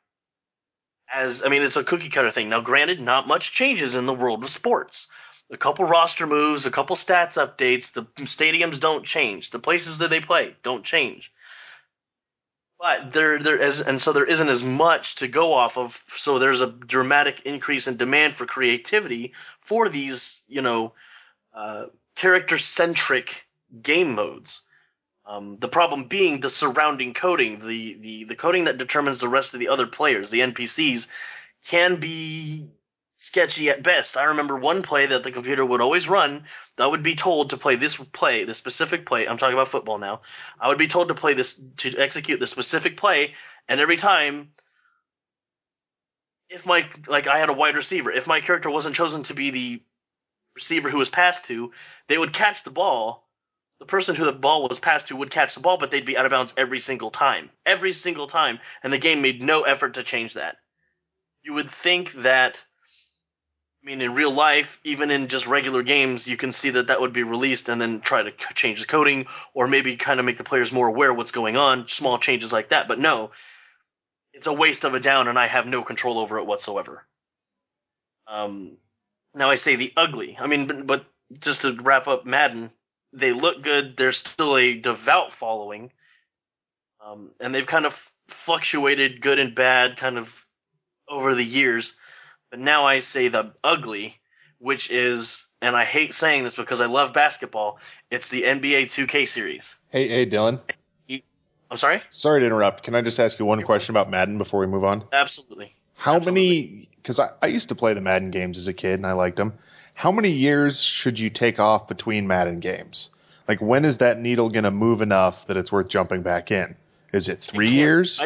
It's a cookie-cutter thing. Now, granted, not much changes in the world of sports. A couple roster moves, a couple stats updates, the stadiums don't change. The places that they play don't change. But there isn't as much to go off of, so there's a dramatic increase in demand for creativity for these, character-centric game modes. The problem being the surrounding coding, the coding that determines the rest of the other players, the NPCs, can be sketchy at best. I remember one play that the computer would always run. I would be told to play this specific play. I'm talking about football now. I would be told to execute this specific play, and every time, I had a wide receiver. If my character wasn't chosen to be the receiver who was passed to, they would catch the ball. The person who the ball was passed to would catch the ball, but they'd be out of bounds every single time. Every single time, and the game made no effort to change that. You would think that I mean, in real life, even in just regular games, you can see that would be released and then try to change the coding or maybe kind of make the players more aware of what's going on, small changes like that. But no, it's a waste of a down, and I have no control over it whatsoever. Now I say the ugly. I mean, but just to wrap up Madden, they look good. There's still a devout following, and they've kind of fluctuated good and bad kind of over the years. But now I say the ugly, which is, and I hate saying this because I love basketball, it's the NBA 2K series. Hey, Dylan. I'm sorry? Sorry to interrupt. Can I just ask you one question about Madden before we move on? Absolutely. How many, because I used to play the Madden games as a kid and I liked them. How many years should you take off between Madden games? Like, when is that needle going to move enough that it's worth jumping back in? Is it 3 years?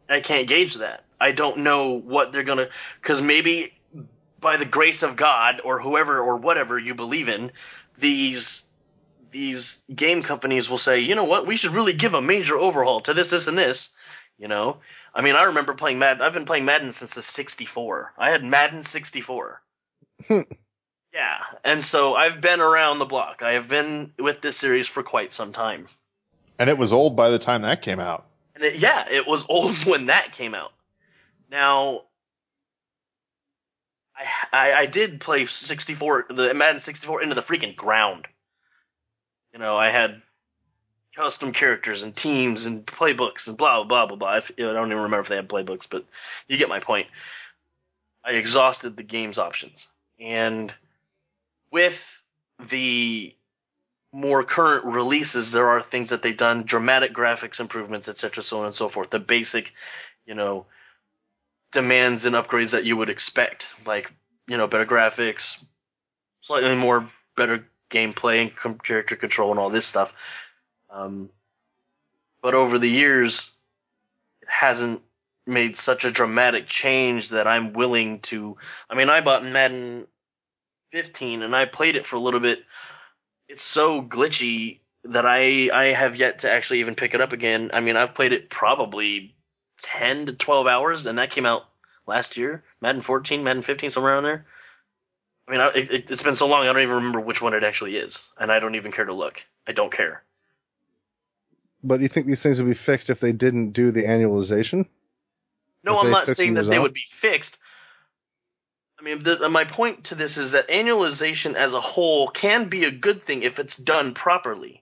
I can't gauge that. I don't know what they're going to, because maybe by the grace of God or whoever or whatever you believe in, these game companies will say, you know what, we should really give a major overhaul to this, and this, you know. I mean, I remember playing Madden. I've been playing Madden since the 64. I had Madden 64. Yeah, and so I've been around the block. I have been with this series for quite some time. And it was old by the time that came out. And it was old when that came out. Now, I did play 64, the Madden 64 into the freaking ground. You know, I had custom characters and teams and playbooks and blah, blah, blah, blah. I don't even remember if they had playbooks, but you get my point. I exhausted the game's options. And with the more current releases, there are things that they've done, dramatic graphics improvements, etc., so on and so forth. The basic, you know, demands and upgrades that you would expect, like, you know, better graphics, slightly more better gameplay and character control and all this stuff. But over the years, it hasn't made such a dramatic change that I'm willing to. I mean, I bought Madden 15 and I played it for a little bit. It's so glitchy that I have yet to actually even pick it up again. I mean, I've played it probably 10 to 12 hours, and that came out last year. Madden 14, Madden 15, somewhere around there. I mean, it's been so long, I don't even remember which one it actually is, and I don't even care to look. I don't care. But you think these things would be fixed if they didn't do the annualization? No, I'm not saying that they would be fixed. I mean, my point to this is that annualization as a whole can be a good thing if it's done properly.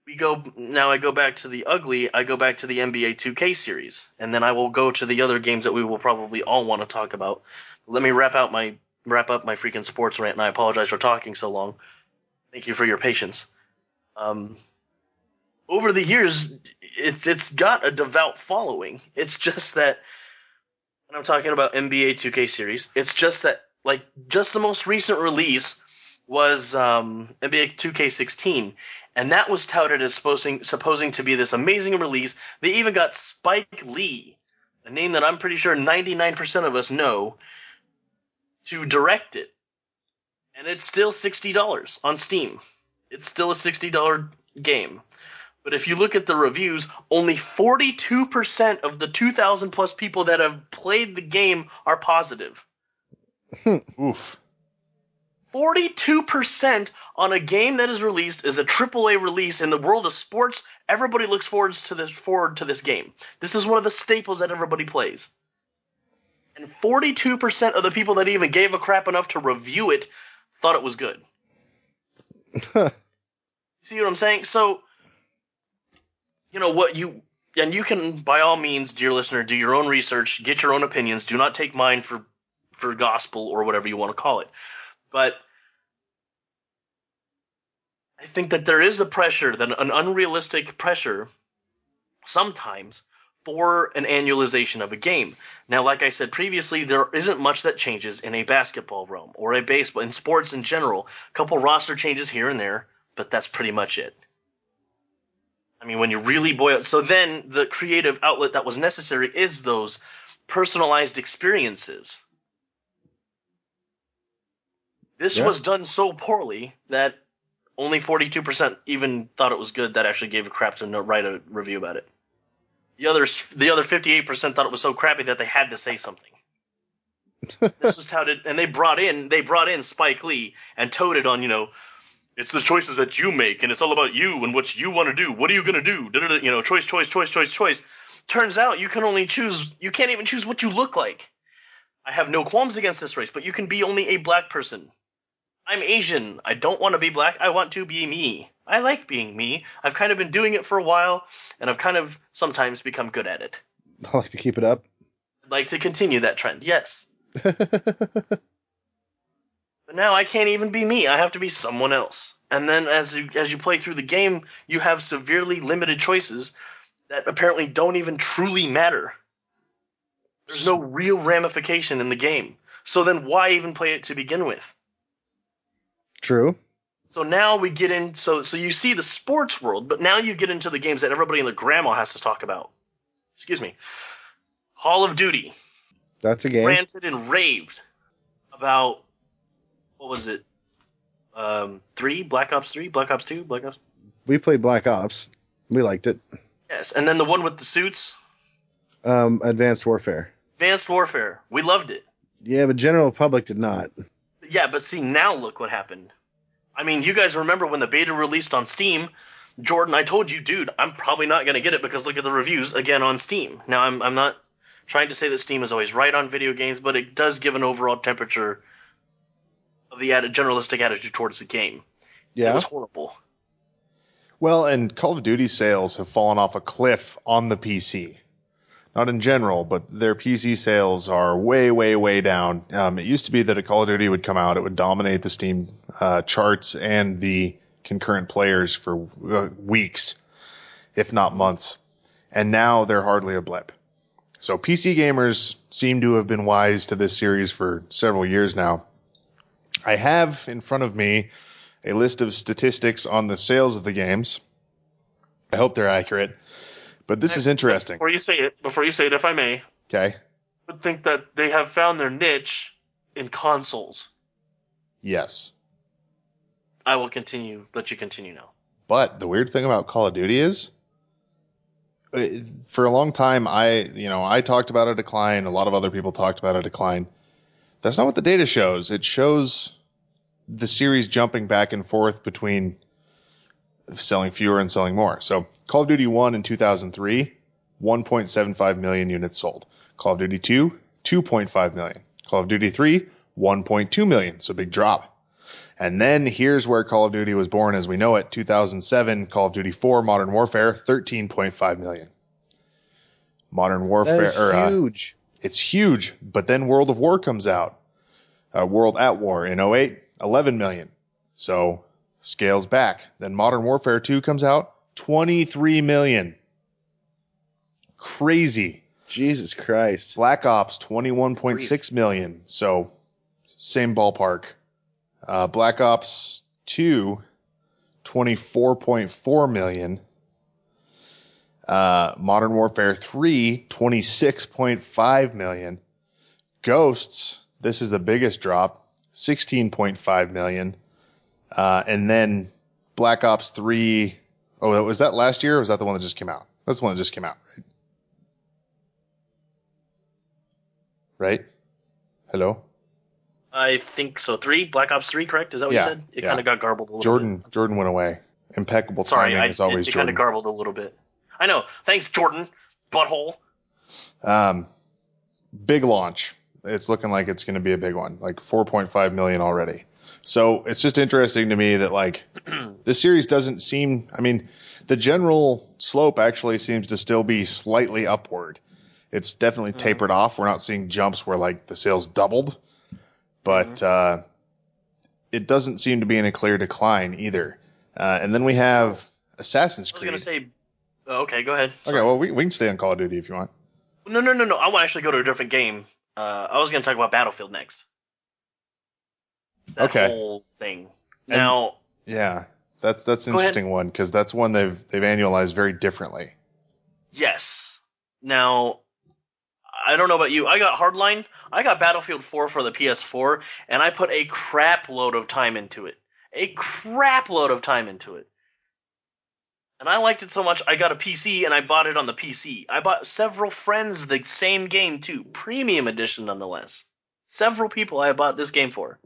I go back to the ugly, I go back to the NBA 2K series, and then I will go to the other games that we will probably all want to talk about. Let me wrap up my freaking sports rant, and I apologize for talking so long. Thank you for your patience. Over the years, it's got a devout following. It's just that, and I'm talking about NBA 2K series, it's just that, like, just the most recent release was NBA 2K16, and that was touted as supposing to be this amazing release. They even got Spike Lee, a name that I'm pretty sure 99% of us know, to direct it. And it's still $60 on Steam. It's still a $60 game. But if you look at the reviews, only 42% of the 2,000 plus people that have played the game are positive. Oof. 42% on a game that is released as a AAA release in the world of sports. Everybody looks forward to this game. This is one of the staples that everybody plays. And 42% of the people that even gave a crap enough to review it thought it was good. See what I'm saying? So, you know, you can, by all means, dear listener, do your own research, get your own opinions. Do not take mine for gospel or whatever you want to call it. But I think that there is a pressure, an unrealistic pressure sometimes for an annualization of a game. Now, like I said previously, there isn't much that changes in a basketball realm or a baseball, in sports in general. A couple roster changes here and there, but that's pretty much it. I mean, when you really boil it, so then the creative outlet that was necessary is those personalized experiences. This was done so poorly that only 42% even thought it was good that actually gave a crap to write a review about it. The other 58% thought it was so crappy that they had to say something. This was touted, and they brought in Spike Lee and toted on, it's the choices that you make, and it's all about you and what you want to do. What are you going to do? Choice, choice, choice, choice, choice. Turns out you can't even choose what you look like. I have no qualms against this race, but you can be only a black person. I'm Asian. I don't want to be black. I want to be me. I like being me. I've kind of been doing it for a while, and I've kind of sometimes become good at it. I like to keep it up. I'd like to continue that trend, yes. But now I can't even be me. I have to be someone else. And then as you play through the game, you have severely limited choices that apparently don't even truly matter. There's no real ramification in the game. So then why even play it to begin with? True. So now we get in, so you see the sports world, but now you get into the games that everybody and their grandma has to talk about. Excuse me. Call of Duty. That's a game. Ranted and raved about, what was it? 3? Black Ops 3? Black Ops 2? Black Ops? We played Black Ops. We liked it. Yes, and then the one with the suits? Advanced Warfare. Advanced Warfare. We loved it. Yeah, but general public did not. Yeah, but see, now look what happened. I mean, you guys remember when the beta released on Steam? Jordan, I told you, dude, I'm probably not going to get it because look at the reviews again on Steam. Now, I'm not trying to say that Steam is always right on video games, but it does give an overall temperature of the generalistic attitude towards the game. Yeah. It was horrible. Well, and Call of Duty sales have fallen off a cliff on the PC. Not in general, but their PC sales are way, way, way down. It used to be that a Call of Duty would come out, it would dominate the Steam charts and the concurrent players for weeks, if not months. And now they're hardly a blip. So PC gamers seem to have been wise to this series for several years now. I have in front of me a list of statistics on the sales of the games. I hope they're accurate. But this is interesting. Before you say it, if I may. Okay. I would think that they have found their niche in consoles. Yes. I will let you continue now. But the weird thing about Call of Duty is, for a long time, I talked about a decline. A lot of other people talked about a decline. That's not what the data shows. It shows the series jumping back and forth between selling fewer and selling more. So Call of Duty 1 in 2003, 1.75 million units sold. Call of Duty 2, 2.5 million. Call of Duty 3, 1.2 million. So big drop. And then here's where Call of Duty was born as we know it. 2007, Call of Duty 4 Modern Warfare, 13.5 million. Modern Warfare. That is huge. It's huge. But then World of War comes out. World at War in 2008, 11 million. So scales back. Then Modern Warfare 2 comes out, 23 million. Crazy. Jesus Christ. Black Ops, 21.6 million. So same ballpark. Black Ops 2, 24.4 million. Modern Warfare 3, 26.5 million. Ghosts, this is the biggest drop, 16.5 million. And then Black Ops 3, was that last year or was that the one that just came out? That's the one that just came out, right? Hello? I think so. Black Ops 3, correct? Is that what you said? It kind of got garbled a little bit. Jordan went away. Impeccable Sorry, timing as always, it Jordan. kind of garbled a little bit. I know. Thanks, Jordan. Butthole. Big launch. It's looking like it's going to be a big one, like 4.5 million already. So it's just interesting to me that like this series doesn't seem, the general slope actually seems to still be slightly upward. It's definitely tapered off. We're not seeing jumps where like the sales doubled, but it doesn't seem to be in a clear decline either. And then we have Assassin's Creed. I was going to say, okay, go ahead. Sorry. Okay, well, we can stay on Call of Duty if you want. No. I want to actually go to a different game. I was going to talk about Battlefield next. That whole thing. Now, yeah, that's an interesting one because that's one they've annualized very differently. Yes. Now, I don't know about you. I got Hardline. I got Battlefield 4 for the PS4, and I put a crap load of time into it. And I liked it so much, I got a PC, and I bought it on the PC. I bought several friends the same game, too. Premium edition, nonetheless. Several people I bought this game for.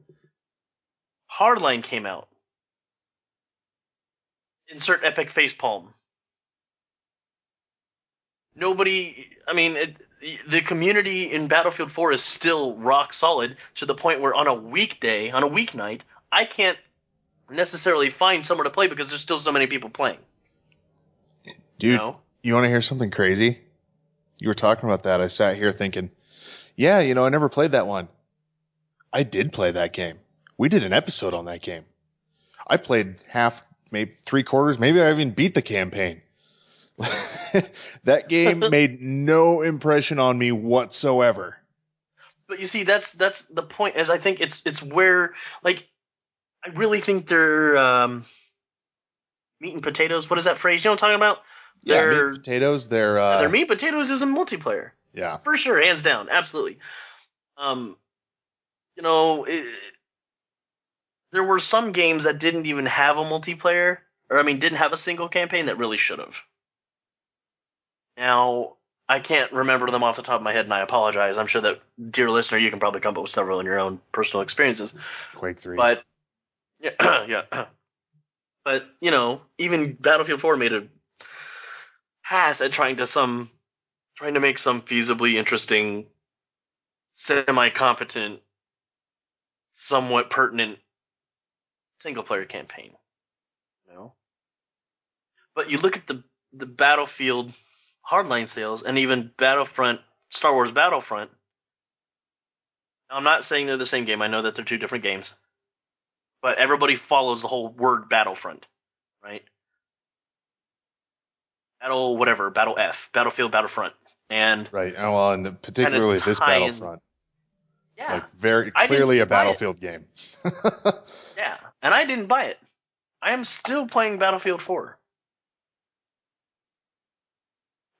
Hardline came out. Insert epic facepalm. Nobody, I mean, the community in Battlefield 4 is still rock solid to the point where on a weekday, on a weeknight, I can't necessarily find somewhere to play because there's still so many people playing. Dude, you want to hear something crazy? You were talking about that. I sat here thinking, yeah, I never played that one. I did play that game. We did an episode on that game. I played half, maybe 3/4, maybe I even beat the campaign. That game made no impression on me whatsoever. But you see, that's the point. Is I think it's where, like, I really think they're meat and potatoes. What is that phrase? You know what I'm talking about? Yeah, meat and potatoes. Their meat and potatoes is in multiplayer. Yeah, for sure, hands down, absolutely. There were some games that didn't even have a multiplayer, didn't have a single campaign that really should have. Now, I can't remember them off the top of my head, and I apologize. I'm sure that, dear listener, you can probably come up with several in your own personal experiences. Quake 3. But, yeah. But, even Battlefield 4 made a pass at trying to make some feasibly interesting, semi-competent, somewhat pertinent single-player campaign. But you look at the Battlefield Hardline sales, and even Star Wars Battlefront. Now, I'm not saying they're the same game. I know that they're two different games. But everybody follows the whole word Battlefront, right? Battle F, Battlefield, Battlefront. And right. Oh, well, and particularly this Battlefront. Yeah. Like, very clearly a Battlefield game. Yeah. And I didn't buy it. I am still playing Battlefield 4.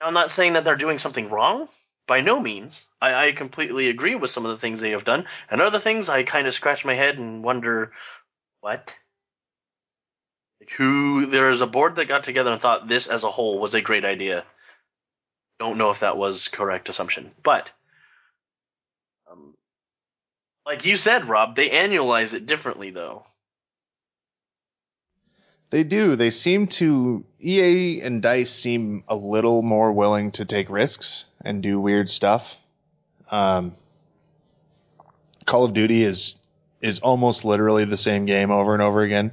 Now, I'm not saying that they're doing something wrong. By no means. I completely agree with some of the things they have done. And other things, I kind of scratch my head and wonder, what? There is a board that got together and thought this as a whole was a great idea. Don't know if that was correct assumption. But, like you said, Rob, they annualize it differently, though. They do. EA and DICE seem a little more willing to take risks and do weird stuff. Call of Duty is almost literally the same game over and over again.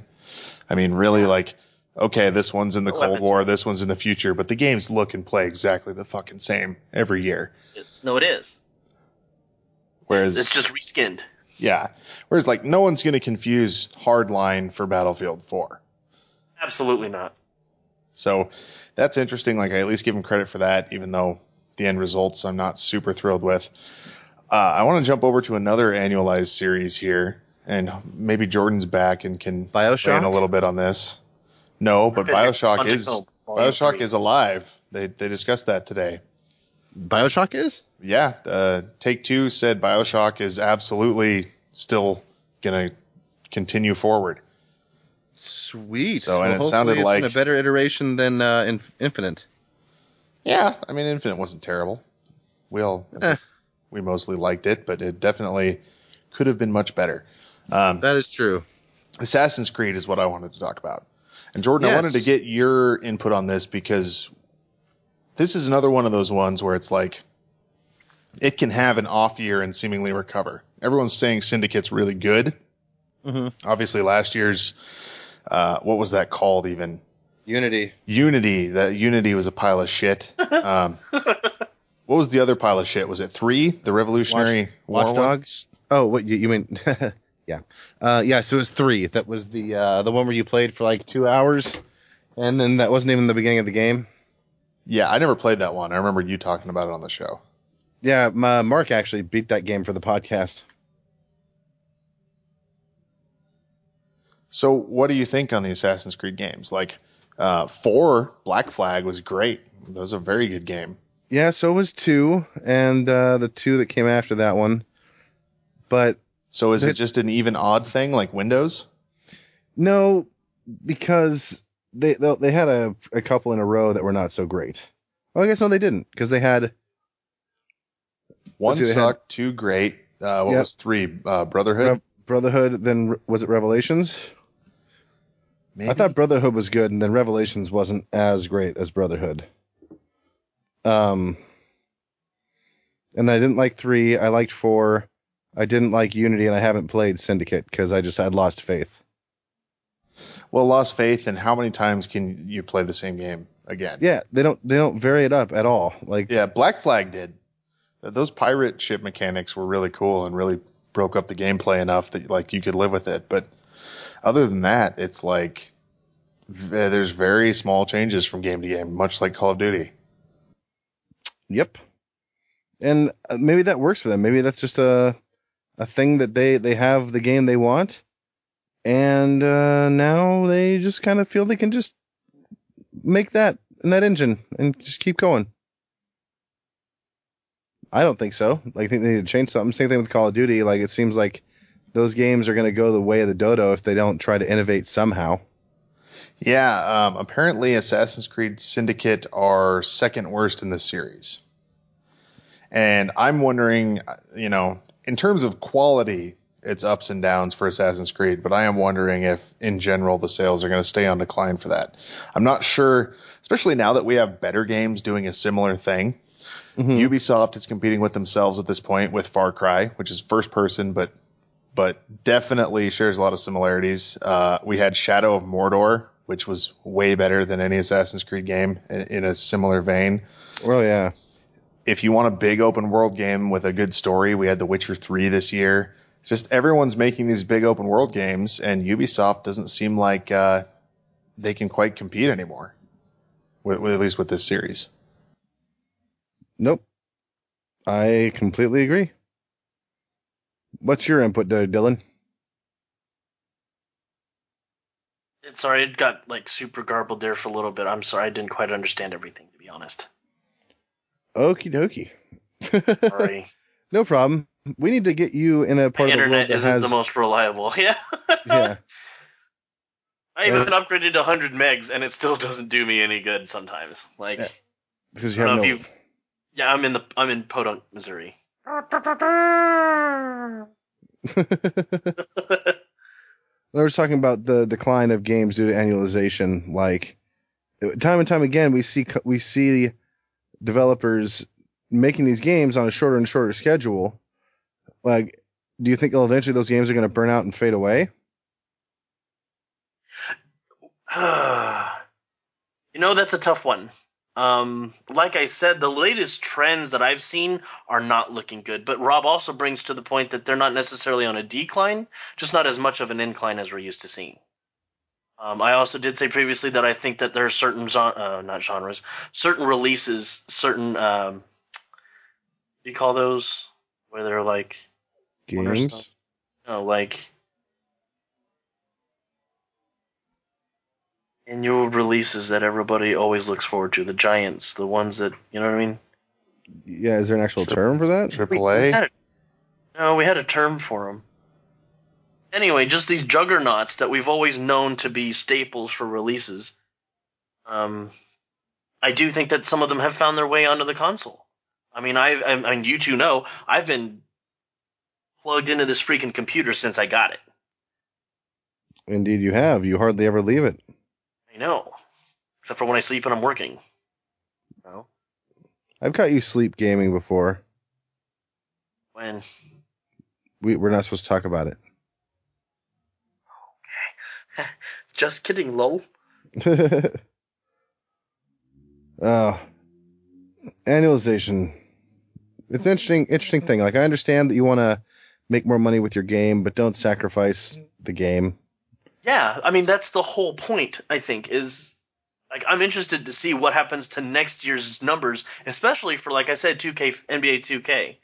Really, okay, this one's in the Cold War, this one's in the future, but the games look and play exactly the fucking same every year. No, it is. Whereas it's just reskinned. Yeah. Whereas, no one's going to confuse Hardline for Battlefield 4. Absolutely not. So that's interesting. I at least give them credit for that, even though the end results I'm not super thrilled with. I want to jump over to another annualized series here, and maybe Jordan's back and can weigh in a little bit on this. No, but BioShock is alive. They discussed that today. BioShock is? Yeah. Take-Two said BioShock is absolutely still going to continue forward. Sweet. So, and it sounded like it's in a better iteration than Infinite. Yeah, Infinite wasn't terrible. We mostly liked it, but it definitely could have been much better. That is true. Assassin's Creed is what I wanted to talk about. And Jordan, yes. I wanted to get your input on this because this is another one of those ones where it's it can have an off year and seemingly recover. Everyone's saying Syndicate's really good. Mm-hmm. Obviously, last year's what was that called even? Unity. That Unity was a pile of shit. What was the other pile of shit? Was it 3? The Revolutionary Watch Dogs? Oh, what you mean? Yeah. So it was 3. That was the one where you played for 2 hours, and then that wasn't even the beginning of the game. Yeah, I never played that one. I remember you talking about it on the show. Yeah, Mark actually beat that game for the podcast. So what do you think on the Assassin's Creed games? 4, Black Flag was great. That was a very good game. Yeah, so was 2, and the 2 that came after that one. But so is it just an even odd thing like Windows? No, because they had a couple in a row that were not so great. Well, I guess no, they didn't, because they had 1 sucked, 2 great, What was 3? Brotherhood? Brotherhood, then was it Revelations? Maybe? I thought Brotherhood was good, and then Revelations wasn't as great as Brotherhood. And I didn't like 3. I liked 4. I didn't like Unity, and I haven't played Syndicate because I just had lost faith. Well, lost faith, and how many times can you play the same game again? Yeah, they don't vary it up at all. Like, yeah, Black Flag did. Those pirate ship mechanics were really cool and really broke up the gameplay enough that like you could live with it. But other than that, it's like there's very small changes from game to game, much like Call of Duty. Yep. And maybe that works for them. Maybe that's just a thing that they have the game they want, and now they just kind of feel they can just make that in that engine and just keep going. I don't think so. Like, I think they need to change something. Same thing with Call of Duty. Like, it seems like those games are going to go the way of the dodo if they don't try to innovate somehow. Yeah, apparently Assassin's Creed Syndicate are second worst in this series. And I'm wondering, in terms of quality, it's ups and downs for Assassin's Creed, but I am wondering if, in general, the sales are going to stay on decline for that. I'm not sure, especially now that we have better games doing a similar thing. Mm-hmm. Ubisoft is competing with themselves at this point with Far Cry, which is first person, but definitely shares a lot of similarities. We had Shadow of Mordor, which was way better than any Assassin's Creed game in a similar vein. Oh, yeah. If you want a big open world game with a good story, we had The Witcher 3 this year. It's just everyone's making these big open world games, and Ubisoft doesn't seem like they can quite compete anymore, at least with this series. Nope. I completely agree. What's your input there, Dylan? Sorry, it got like super garbled there for a little bit. I'm sorry, I didn't quite understand everything, to be honest. Okie dokie. Sorry. No problem. We need to get you in a part of the world that internet isn't the most reliable. Yeah. Yeah. I even upgraded to 100 megs, and it still doesn't do me any good sometimes. Like, because you have no. Yeah, I'm in Podunk, Missouri. I was talking about the decline of games due to annualization. Like, time and time again, we see developers making these games on a shorter and shorter schedule. Like, do you think eventually those games are going to burn out and fade away? That's a tough one. Like I said, the latest trends that I've seen are not looking good. But Rob also brings to the point that they're not necessarily on a decline, just not as much of an incline as we're used to seeing. I also did say previously that I think that there are certain certain releases, certain what do you call those? Where they're like games? No, like annual releases that everybody always looks forward to. The giants, the ones that, you know what I mean? Yeah, is there an actual term for that? AAA? We had a term for them. Anyway, just these juggernauts that we've always known to be staples for releases. I do think that some of them have found their way onto the console. I mean, you two know, I've been plugged into this freaking computer since I got it. Indeed you have. You hardly ever leave it. I know. Except for when I sleep and I'm working. No? I've caught you sleep gaming before. When? We're not supposed to talk about it. Okay. Just kidding, lol. Annualization. It's an interesting thing. Like, I understand that you want to make more money with your game, but don't sacrifice the game. Yeah, I mean, that's the whole point, I think, is, like, I'm interested to see what happens to next year's numbers, especially for, like I said, NBA 2K.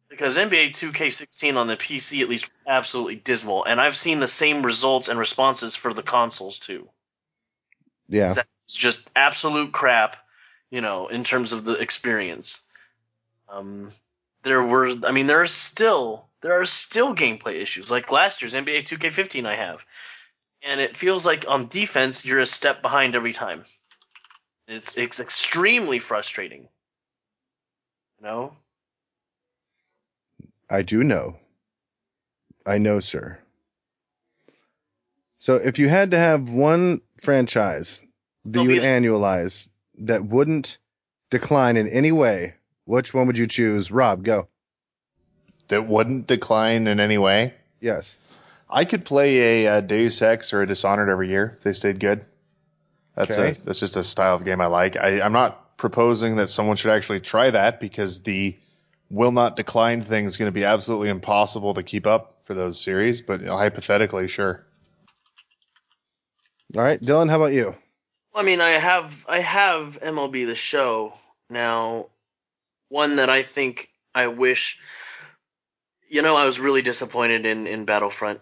Because NBA 2K16 on the PC, at least, was absolutely dismal, and I've seen the same results and responses for the consoles, too. Yeah. It's just absolute crap, in terms of the experience. There are still gameplay issues. Like last year's NBA 2K15 I have. And it feels like on defense you're a step behind every time. It's extremely frustrating. I do know. I know, sir. So if you had to have one franchise that you would annualize that wouldn't decline in any way, which one would you choose? Rob, go. That wouldn't decline in any way? Yes. I could play a Deus Ex or a Dishonored every year if they stayed good. That's just a style of game I like. I'm not proposing that someone should actually try that because the will not decline thing is going to be absolutely impossible to keep up for those series, but hypothetically, sure. All right, Dylan, how about you? Well, I mean, I have MLB The Show now. One that I think I wish, I was really disappointed in Battlefront,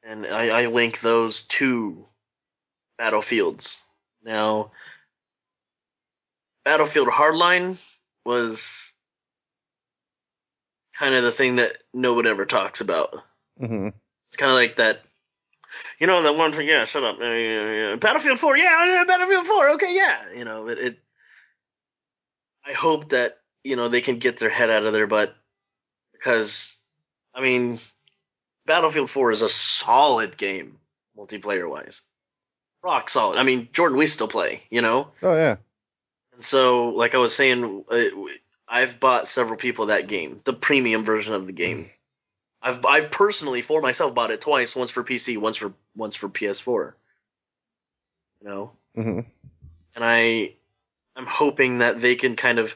and I link those two Battlefields. Now, Battlefield Hardline was kind of the thing that no one ever talks about. Mm-hmm. It's kind of like that, that one thing, yeah, shut up. Battlefield 4, yeah, Battlefield 4, okay, yeah. I hope that, they can get their head out of their butt because, I mean, Battlefield 4 is a solid game, multiplayer-wise. Rock solid. I mean, Jordan, we still play, Oh, yeah. And so, like I was saying, I've bought several people that game, the premium version of the game. I've personally, for myself, bought it twice, once for PC, once for PS4. Mm-hmm. And I'm hoping that they can kind of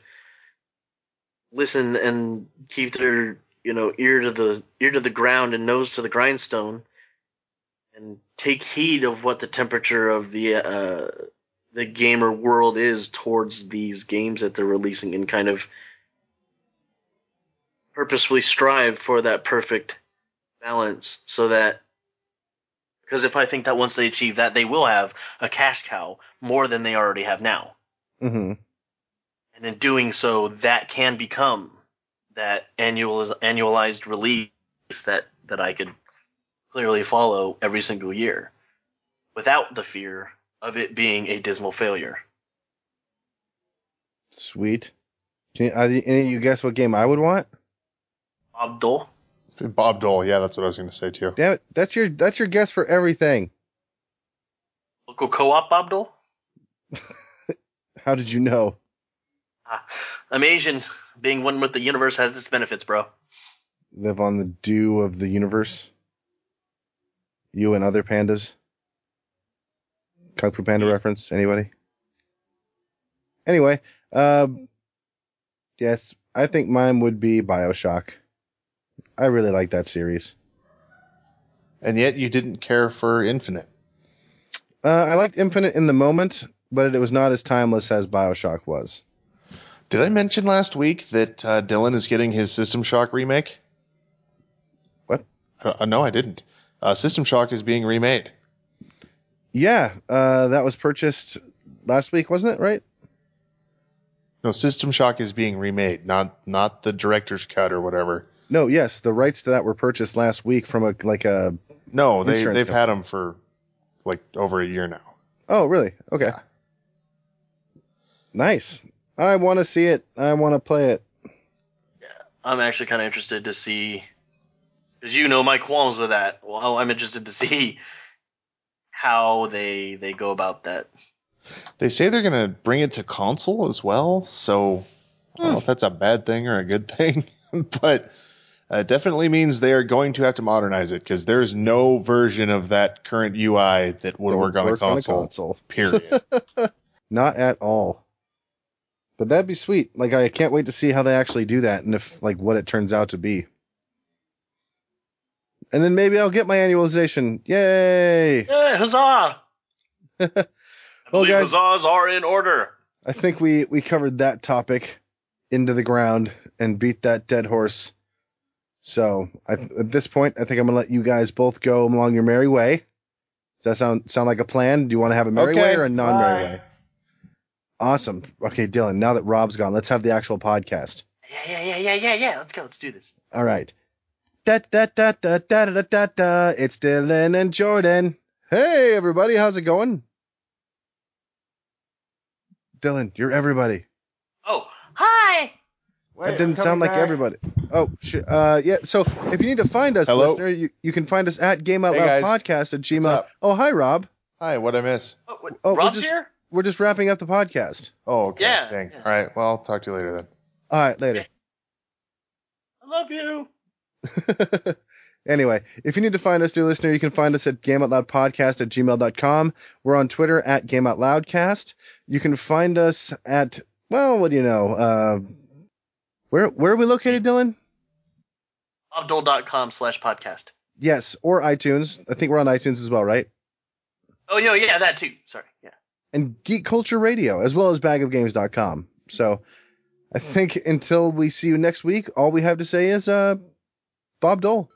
listen and keep their, ear to the ground and nose to the grindstone and take heed of what the temperature of the gamer world is towards these games that they're releasing and kind of purposefully strive for that perfect balance so that, because if I think that once they achieve that, they will have a cash cow more than they already have now. Mm-hmm. And in doing so, that can become that annualized release that I could clearly follow every single year without the fear of it being a dismal failure. Sweet. Any of you guess what game I would want? Bob Dole? Bob Dole, yeah, that's what I was going to say too. Damn it, that's your guess for everything. Local co-op Bob Dole? How did you know? I'm Asian. Being one with the universe has its benefits, bro. Live on the dew of the universe. You and other pandas. Kung Fu Panda reference? Anybody? Anyway, yes, I think mine would be BioShock. I really like that series. And yet you didn't care for Infinite. I liked Infinite in the moment, but it was not as timeless as BioShock was. Did I mention last week that Dylan is getting his System Shock remake? What? No, I didn't. System Shock is being remade. Yeah, that was purchased last week, wasn't it? Right? No, System Shock is being remade, not the director's cut or whatever. No, yes, the rights to that were purchased last week from a. No, they've had them for like over a year now. Oh, really? Okay. Yeah. Nice. I want to see it. I want to play it. Yeah, I'm actually kind of interested to see, because my qualms with that. Well, I'm interested to see how they go about that. They say they're going to bring it to console as well, so I don't know if that's a bad thing or a good thing, but it definitely means they are going to have to modernize it because there's no version of that current UI that would work on a console. Period. Not at all. But that'd be sweet. Like, I can't wait to see how they actually do that and if, like, what it turns out to be. And then maybe I'll get my annualization. Yay! Yeah, huzzah! Well, guys, huzzahs are in order. I think we covered that topic into the ground and beat that dead horse. So at this point, I think I'm gonna let you guys both go along your merry way. Does that sound like a plan? Do you want to have a merry way or a non-merry way? Awesome. Okay, Dylan, now that Rob's gone, let's have the actual podcast. Yeah. Let's go. Let's do this. All right. Da da da da da da da da. It's Dylan and Jordan. Hey, everybody. How's it going? Dylan, you're everybody. Oh, hi. That didn't sound like everybody. Oh, shit. Yeah, so if you need to find us, Hello? listener, you can find us at Game Out Hey, Loud guys. Podcast at Gmail. What's up? Oh, hi, Rob. Hi, what'd I miss? Rob's here? We're just wrapping up the podcast. Oh, okay. Yeah. Dang. Yeah. All right. Well, I'll talk to you later then. All right, later. I love you. Anyway, if you need to find us, dear listener, you can find us at gameoutloudpodcast at gmail.com. We're on Twitter at gameoutloudcast. You can find us at, well, what do you know? Where are we located, Dylan? Abdul.com/podcast. Yes, or iTunes. I think we're on iTunes as well, right? Oh, yeah, that too. Sorry, yeah. And Geek Culture Radio, as well as bagofgames.com. So I think until we see you next week, all we have to say is Bob Dole.